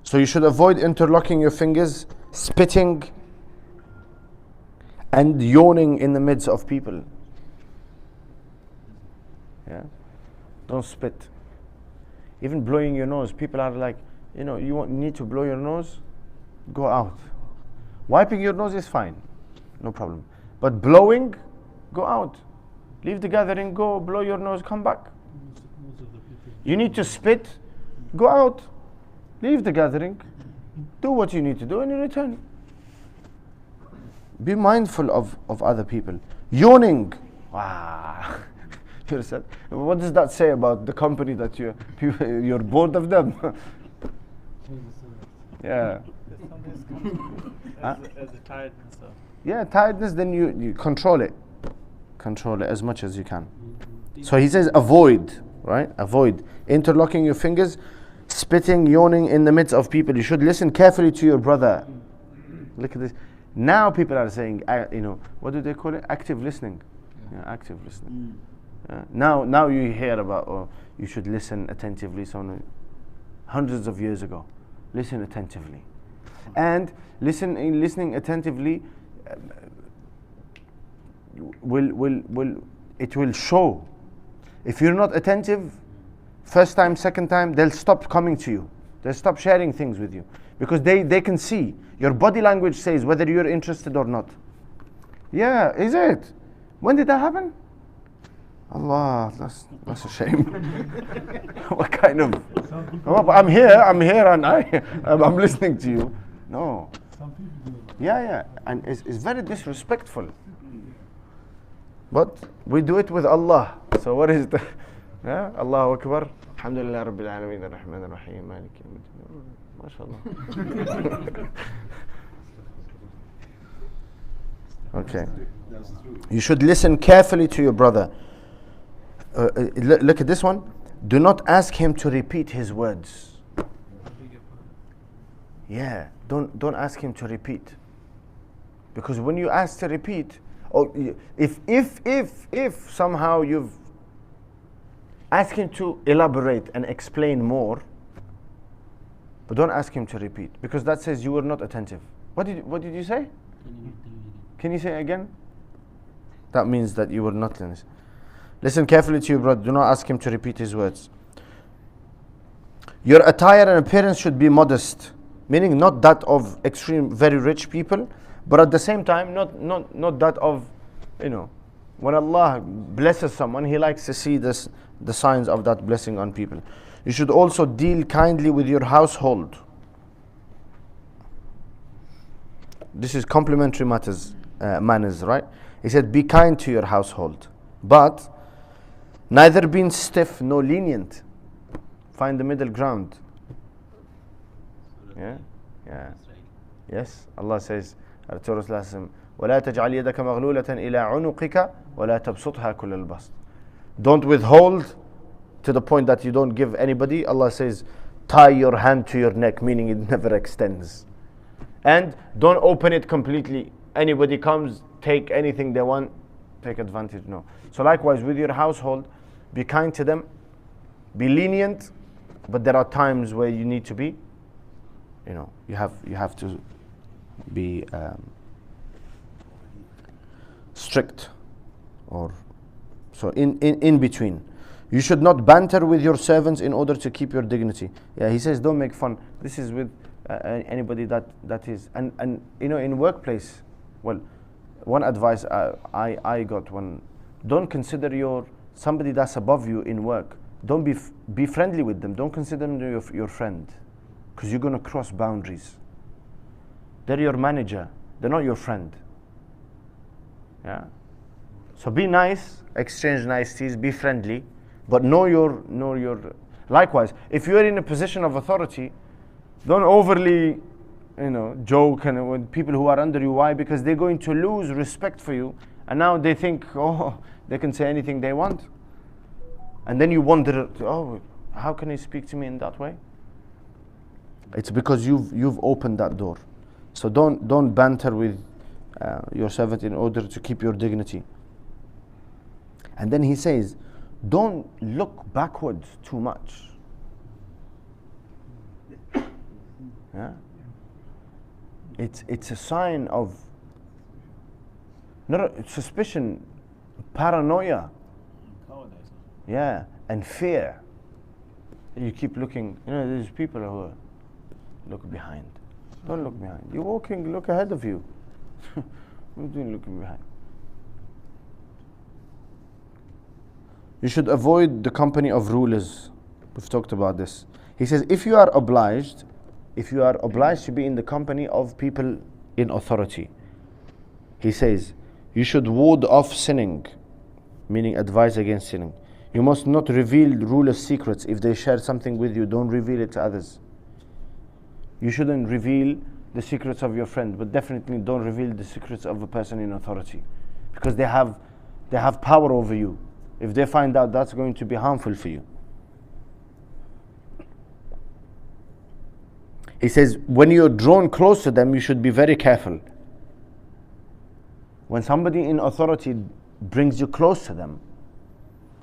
So you should avoid interlocking your fingers, spitting, and yawning in the midst of people. Yeah, don't spit. Even blowing your nose, people are like, you know, you need to blow your nose, go out. Wiping your nose is fine, no problem. But blowing, go out. Leave the gathering, go blow your nose, come back. Most of the people. You need to spit, go out. Leave the gathering, do what you need to do, and you return. Be mindful of other people. Yawning. Wow. What does that say about the company that you're bored of them? Yeah. As a tiredness of. Yeah, tiredness, then you control it. Control it as much as you can. So he says avoid, right? Avoid interlocking your fingers, spitting, yawning in the midst of people. You should listen carefully to your brother. Look at this. Now people are saying, you know, what do they call it? Active listening. Yeah, active listening. Now you hear about, oh, you should listen attentively. So hundreds of years ago, listen attentively, and listening attentively will show. If you're not attentive, first time, second time, they'll stop coming to you. They'll stop sharing things with you because they can see. Your body language says whether you're interested or not. Yeah, is it? When did that happen? Allah, that's a shame. What kind of? Oh, I'm here, and I'm listening to you. No. Some people do it. Yeah, and it's very disrespectful. But we do it with Allah. So what is the? Yeah, Allahu Akbar. Alhamdulillah Rabbil Alameen Ar-Rahman Ar-Rahim Maliki Yawmiddin. MashaAllah. Okay. That's true. You should listen carefully to your brother. Look at this one. Do not ask him to repeat his words. Yeah, don't ask him to repeat. Because when you ask to repeat, or if somehow you've asked him to elaborate and explain more, but don't ask him to repeat, because that says you were not attentive. What did you say? Can you say again? That means that you were not listening. Listen carefully to your brother. Do not ask him to repeat his words. Your attire and appearance should be modest, meaning not that of extreme, very rich people, but at the same time, not that of, you know, when Allah blesses someone, He likes to see the signs of that blessing on people. You should also deal kindly with your household. This is complementary manners, right? He said, be kind to your household, but neither being stiff nor lenient. Find the middle ground. Yeah. Yes. Allah says, وَلَا تَجْعَلْ يَدَكَ مَغْلُولَةً إِلَىٰ عُنُقِكَ وَلَا تَبْسُطْهَا كُلَّ الْبَسْطِ. Don't withhold to the point that you don't give anybody. Allah says, tie your hand to your neck, meaning it never extends. And don't open it completely. Anybody comes, take anything they want, take advantage. No. So likewise with your household, be kind to them, be lenient, but there are times where you need to be, you know, you have to be strict, or so in between. You should not banter with your servants in order to keep your dignity. Yeah, he says don't make fun. This is with anybody that is, and you know, in workplace, well, one advice I got when, don't consider somebody that's above you in work. Don't be friendly with them. Don't consider them your friend, because you're going to cross boundaries. They're your manager. They're not your friend. Yeah. So be nice, exchange niceties, be friendly, but know your. Likewise, if you're in a position of authority, don't overly joke and with people who are under you. Why? Because they're going to lose respect for you, and now they think, oh, they can say anything they want, and then you wonder, oh, how can he speak to me in that way? It's because you've opened that door. So don't banter with your servant in order to keep your dignity. And then he says, don't look backwards too much. Yeah? It's a sign of not suspicion, paranoia. Yeah, and fear. You keep looking. There's people who look behind. Don't look behind. You're walking, look ahead of you. What are you doing looking behind? You should avoid the company of rulers. We've talked about this. He says, if you are obliged to be in the company of people in authority, he says, you should ward off sinning, meaning advise against sinning. You must not reveal rulers' secrets. If they share something with you, don't reveal it to others. You shouldn't reveal the secrets of your friend, but definitely don't reveal the secrets of a person in authority, because they have power over you. If they find out, that's going to be harmful for you. He says, when you're drawn close to them, you should be very careful. When somebody in authority brings you close to them,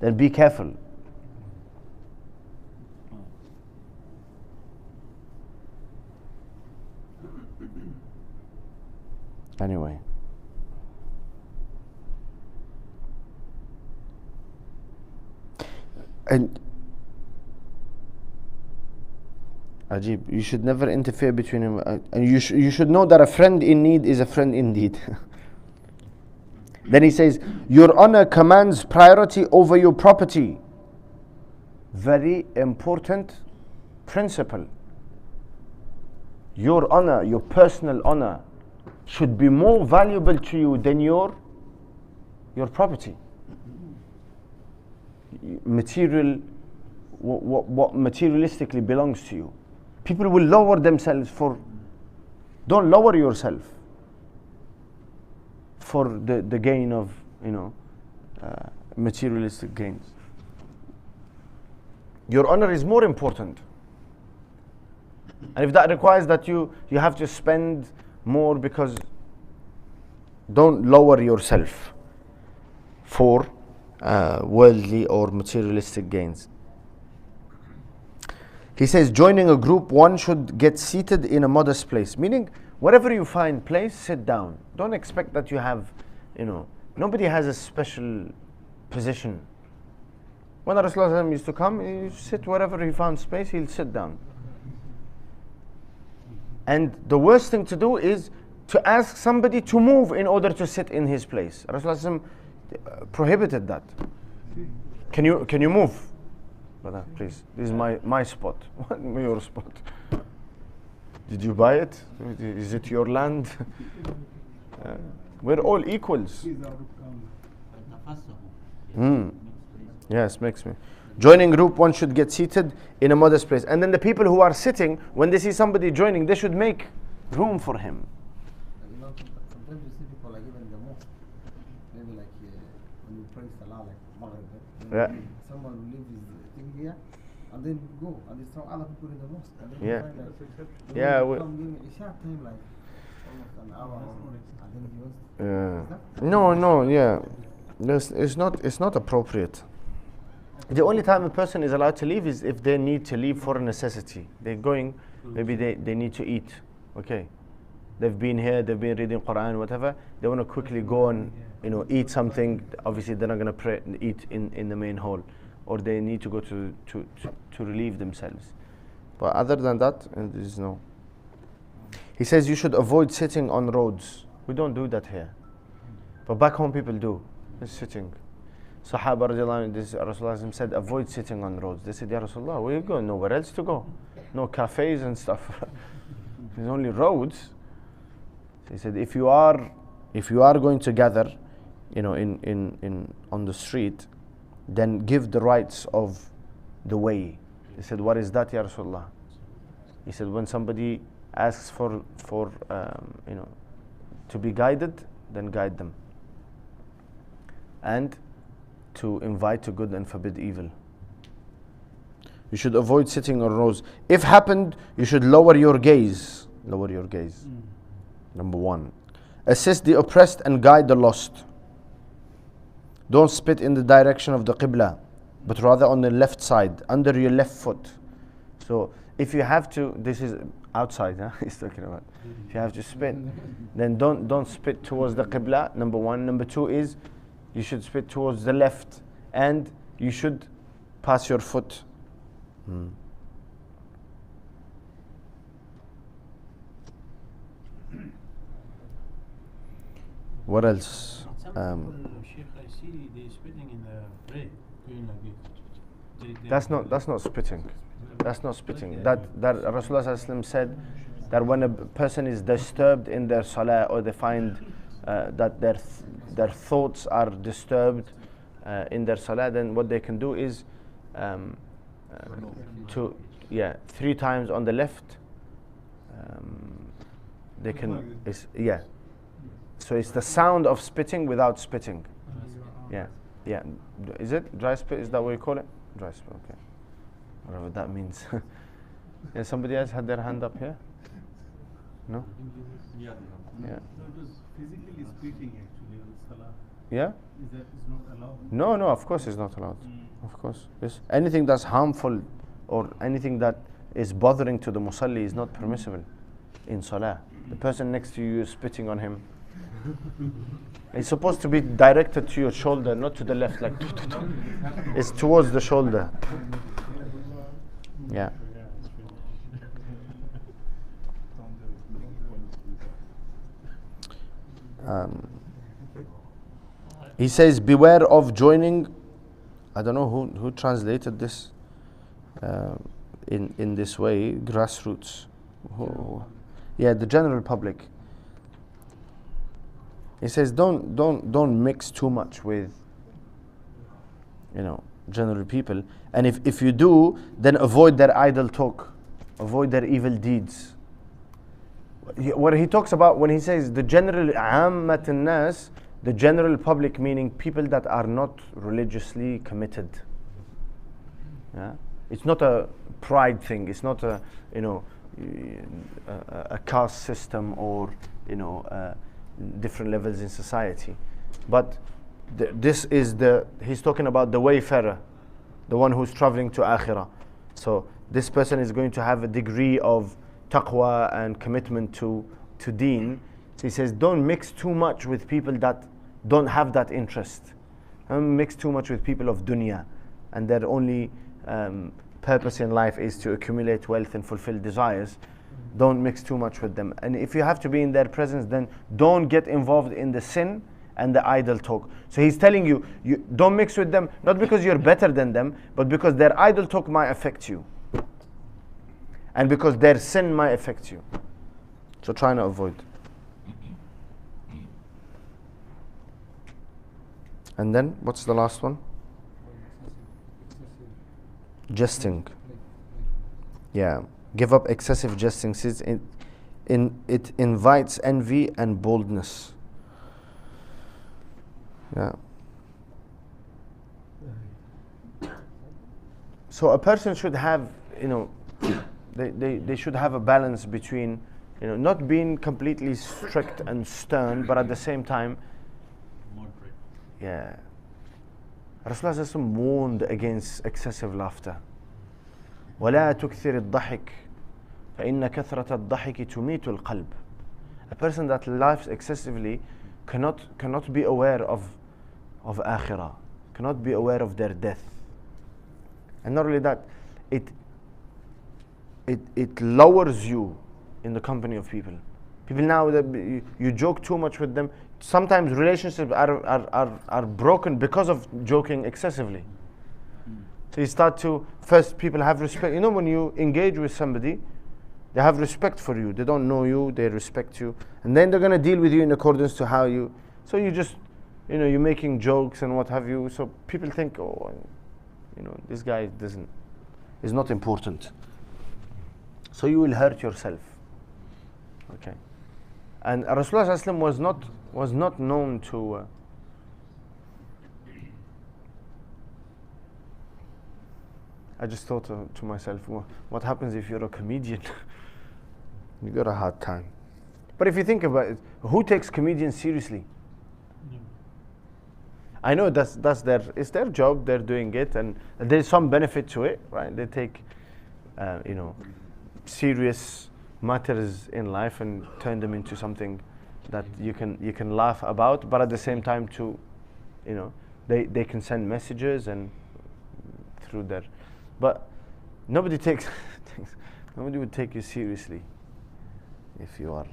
then be careful. Anyway. And Ajib, you should never interfere between him. And you should know that a friend in need is a friend indeed. Then he says, your honor commands priority over your property. Very important principle. Your honor, your personal honor, should be more valuable to you than your property. Material, what materialistically belongs to you. People will lower themselves don't lower yourself for the gain of materialistic gains. Your honor is more important, and if that requires that you have to spend more, because don't lower yourself for worldly or materialistic gains. He says, joining a group, one should get seated in a modest place. Meaning, wherever you find place, sit down. Don't expect that you have, nobody has a special position. When Rasulullah used to come, he sit wherever he found space, he'll sit down. And the worst thing to do is to ask somebody to move in order to sit in his place. Rasulullah prohibited that. Can you move? Brother, please. This is my spot. What your spot? Did you buy it? Is it your land? We're all equals. Yes, makes me. Joining group, one should get seated in a modest place. And then the people who are sitting, when they see somebody joining, they should make room for him. Sometimes you see people like even in the mosque, maybe like when you pray Salah, like Maghrib, someone will leave his thing here and then go, and there's some other people in the mosque. And then you find like, come during Isha time, like almost an hour, and then he was. It's not appropriate. The only time a person is allowed to leave is if they need to leave for a necessity. They're going, maybe they need to eat. Okay. They've been here, they've been reading Quran, whatever. They want to quickly go and eat something. Obviously, they're not going to eat in the main hall, or they need to go to relieve themselves. But other than that, there is no. He says you should avoid sitting on roads. We don't do that here, but back home people do. They're sitting. Sahaba radiallahu anhu, Rasulullah said, avoid sitting on roads. They said, Ya Rasulullah, where are you going? Nowhere else to go. No cafes and stuff. There's only roads. He said, if you are going to gather, on the street, then give the rights of the way. He said, what is that, Ya Rasulullah? He said, when somebody asks for to be guided, then guide them, and to invite to good and forbid evil. You should avoid sitting on rows. If happened, you should lower your gaze. Lower your gaze. Number one. Assist the oppressed and guide the lost. Don't spit in the direction of the Qibla, but rather on the left side, under your left foot. So if you have to, this is outside, huh? He's talking about. If you have to spit, then don't spit towards the Qibla, number one. Number two is, you should spit towards the left, and you should pass your foot. What else? Sheikh, I see they spitting in the prayer, doing like this. That's not spitting. That's not spitting. That Rasulullah Sallallahu Alaihi Wasallam said that when a person is disturbed in their salah, or they find that their thoughts are disturbed in their salah, then what they can do is to 3 times on the left. They can So it's the sound of spitting without spitting. Yeah. Is it dry spit? Is that what you call it? Dry spit. Okay. Whatever that means. Yeah, somebody else had their hand up here? No? Yeah. Yeah. No, it was physically spitting actually on salah. Yeah? Is not allowed? No, of course it's not allowed. Of course. Yes. Anything that's harmful or anything that is bothering to the musalli is not permissible in salah. The person next to you is spitting on him. It's supposed to be directed to your shoulder, not to the left, like it's towards the shoulder. Yeah. He says, beware of joining. I don't know who translated this in this way. Grassroots. Yeah, the general public. He says, don't mix too much with general people, and if you do, then avoid their idle talk, avoid their evil deeds. What he talks about when he says the general عامة الناس, the general public, meaning people that are not religiously committed. Yeah? It's not a pride thing. It's not a caste system or different levels in society. But he's talking about the wayfarer, the one who's traveling to Akhirah. So this person is going to have a degree of taqwa and commitment to deen. So he says, don't mix too much with people that don't have that interest. Don't mix too much with people of dunya, and their only purpose in life is to accumulate wealth and fulfill desires. Don't mix too much with them. And if you have to be in their presence, then don't get involved in the sin and the idle talk. So he's telling you don't mix with them, not because you're better than them, but because their idle talk might affect you, and because their sin might affect you. So try to avoid. And then what's the last one? Jesting. Yeah. Give up excessive jesting, since it invites envy and boldness. Yeah. So a person should have, they should have a balance between, not being completely strict and stern, but at the same time, Moderate. yeah. Rasulullah SAW warned against excessive laughter. ولا تكثر الضحك فإن كثرة الضحك تميت القلب. A person that laughs excessively cannot be aware of akhirah, cannot be aware of their death. And not only that, it lowers you in the company of people. People now, you joke too much with them. Sometimes relationships are broken because of joking excessively. So you start to, first people have respect. When you engage with somebody, they have respect for you. They don't know you, they respect you. And then they're going to deal with you in accordance to how you, so you just, you're making jokes and what have you. So people think, this guy is not important. So you will hurt yourself. Okay. And Rasulullah ﷺ was not known to I just thought to myself, what happens if you're a comedian? You got a hard time. But if you think about it, who takes comedians seriously? I know it's their job, they're doing it, and there's some benefit to it, right? They take, serious matters in life and turn them into something that you can laugh about, but at the same time they can send messages and through their, but nobody would take you seriously if you are,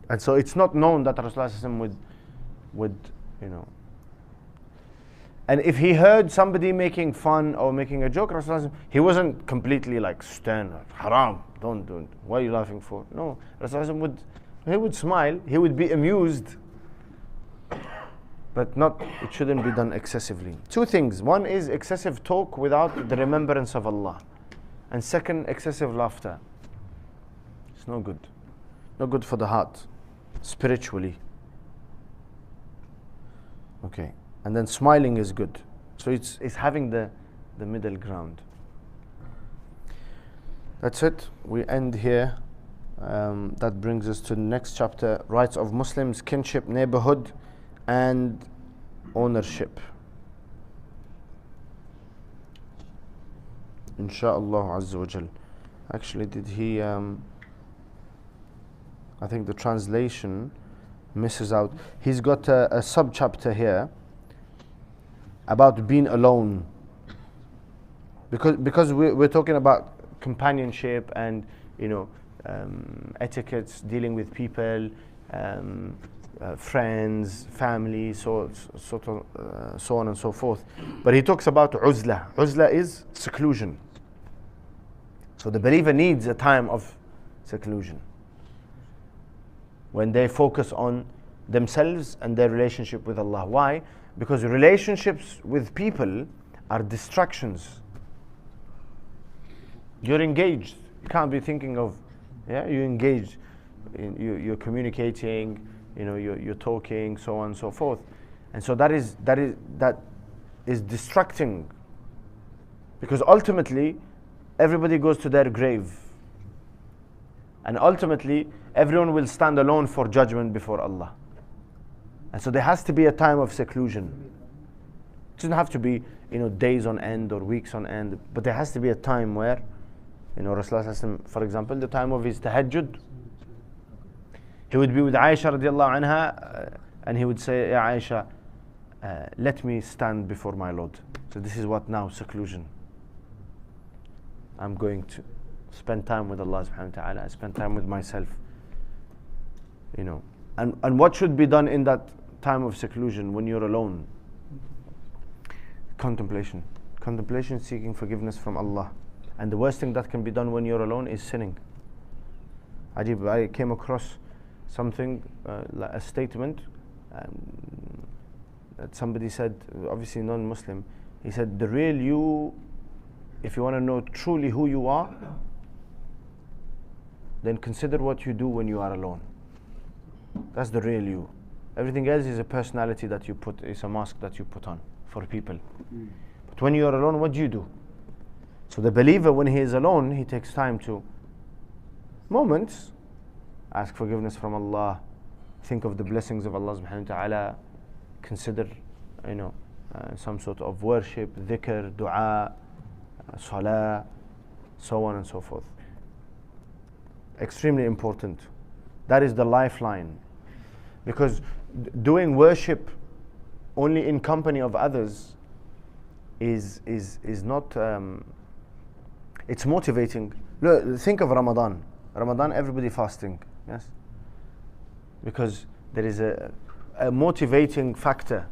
and so it's not known that Rasulullah would and if he heard somebody making fun or making a joke, Rasulullah, he wasn't completely like stern, haram, don't do it. What are you laughing for? No, Rasulullah would smile, he would be amused, but it shouldn't be done excessively. Two things. One is excessive talk without the remembrance of Allah. And second, excessive laughter. It's no good. No good for the heart, spiritually. Okay. And then smiling is good. So it's having the middle ground. That's it. We end here. That brings us to the next chapter, rights of Muslims, kinship, neighborhood, and ownership. Insha'Allah Azza wa Jal. Actually, did he I think the translation misses out. He's got a sub-chapter here about being alone, because we're talking about companionship and etiquettes, dealing with people, friends, family, so on and so forth. But he talks about uzla. Uzla is seclusion. So the believer needs a time of seclusion when they focus on themselves and their relationship with Allah. Why? Because relationships with people are distractions. You're engaged. You can't be thinking of, you're engaged. You're communicating, you're talking, so on and so forth. And so that is distracting. Because ultimately, everybody goes to their grave. And ultimately, everyone will stand alone for judgment before Allah. And so there has to be a time of seclusion. It doesn't have to be, days on end or weeks on end, but there has to be a time where, Rasulullah, for example, the time of his tahajjud, he would be with Aisha radiallahu anha, and he would say, Ya Aisha, let me stand before my Lord. So this is what now, seclusion. I'm going to spend time with Allah subhanahu wa ta'ala, spend time with myself. And what should be done in that time of seclusion when you're alone? Contemplation. Contemplation, seeking forgiveness from Allah. And the worst thing that can be done when you're alone is sinning. Ajib, I came across something, like a statement that somebody said, obviously non-Muslim, he said, the real you, if you want to know truly who you are, then consider what you do when you are alone. That's the real you. Everything else is a personality that you put, it's a mask that you put on for people. But when you are alone, what do you do? So the believer, when he is alone, he takes time to moments, ask forgiveness from Allah, think of the blessings of Allah subhanahu wa ta'ala, consider, some sort of worship, dhikr, dua, salah, so on and so forth. Extremely important. That is the lifeline. Because doing worship only in company of others is not, it's motivating. Look, think of Ramadan. Ramadan, everybody fasting, yes? Because there is a motivating factor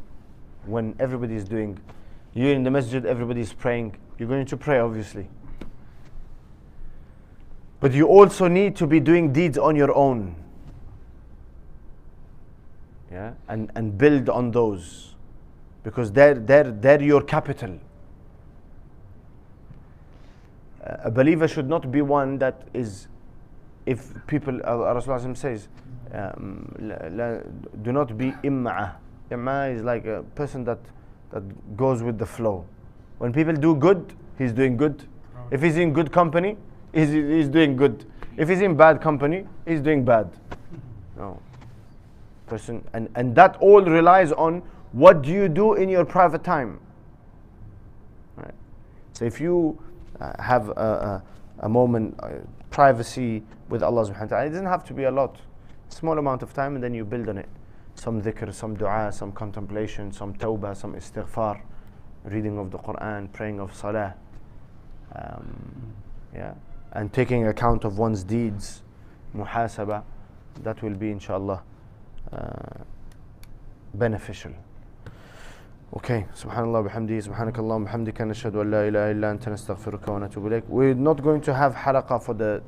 when everybody is doing. You're in the masjid, everybody is praying. You're going to pray, obviously. But you also need to be doing deeds on your own. Yeah? And build on those. Because they're your capital. A believer should not be one that is if people, Rasulullah says, do not be imma'a. Imma'a is like a person that goes with the flow. When people do good, he's doing good. If he's in good company, he's doing good. If he's in bad company, he's doing bad. No. Person, and that all relies on what do you do in your private time. Right. So if you have a moment, privacy with Allah subhanahu wa ta'ala, it doesn't have to be a lot. Small amount of time, and then you build on it. Some dhikr, some dua, some contemplation, some tawbah, some istighfar, reading of the Quran, praying of salah. Yeah, and taking account of one's deeds, muhasabah, that will be inshallah beneficial. Okay, subhanallah bihamdihi, subhanakallahumma bihamdika, nashhadu an la ilaha illa anta nastaghfiruka wa natubu ilayk. We're not going to have halaqa for the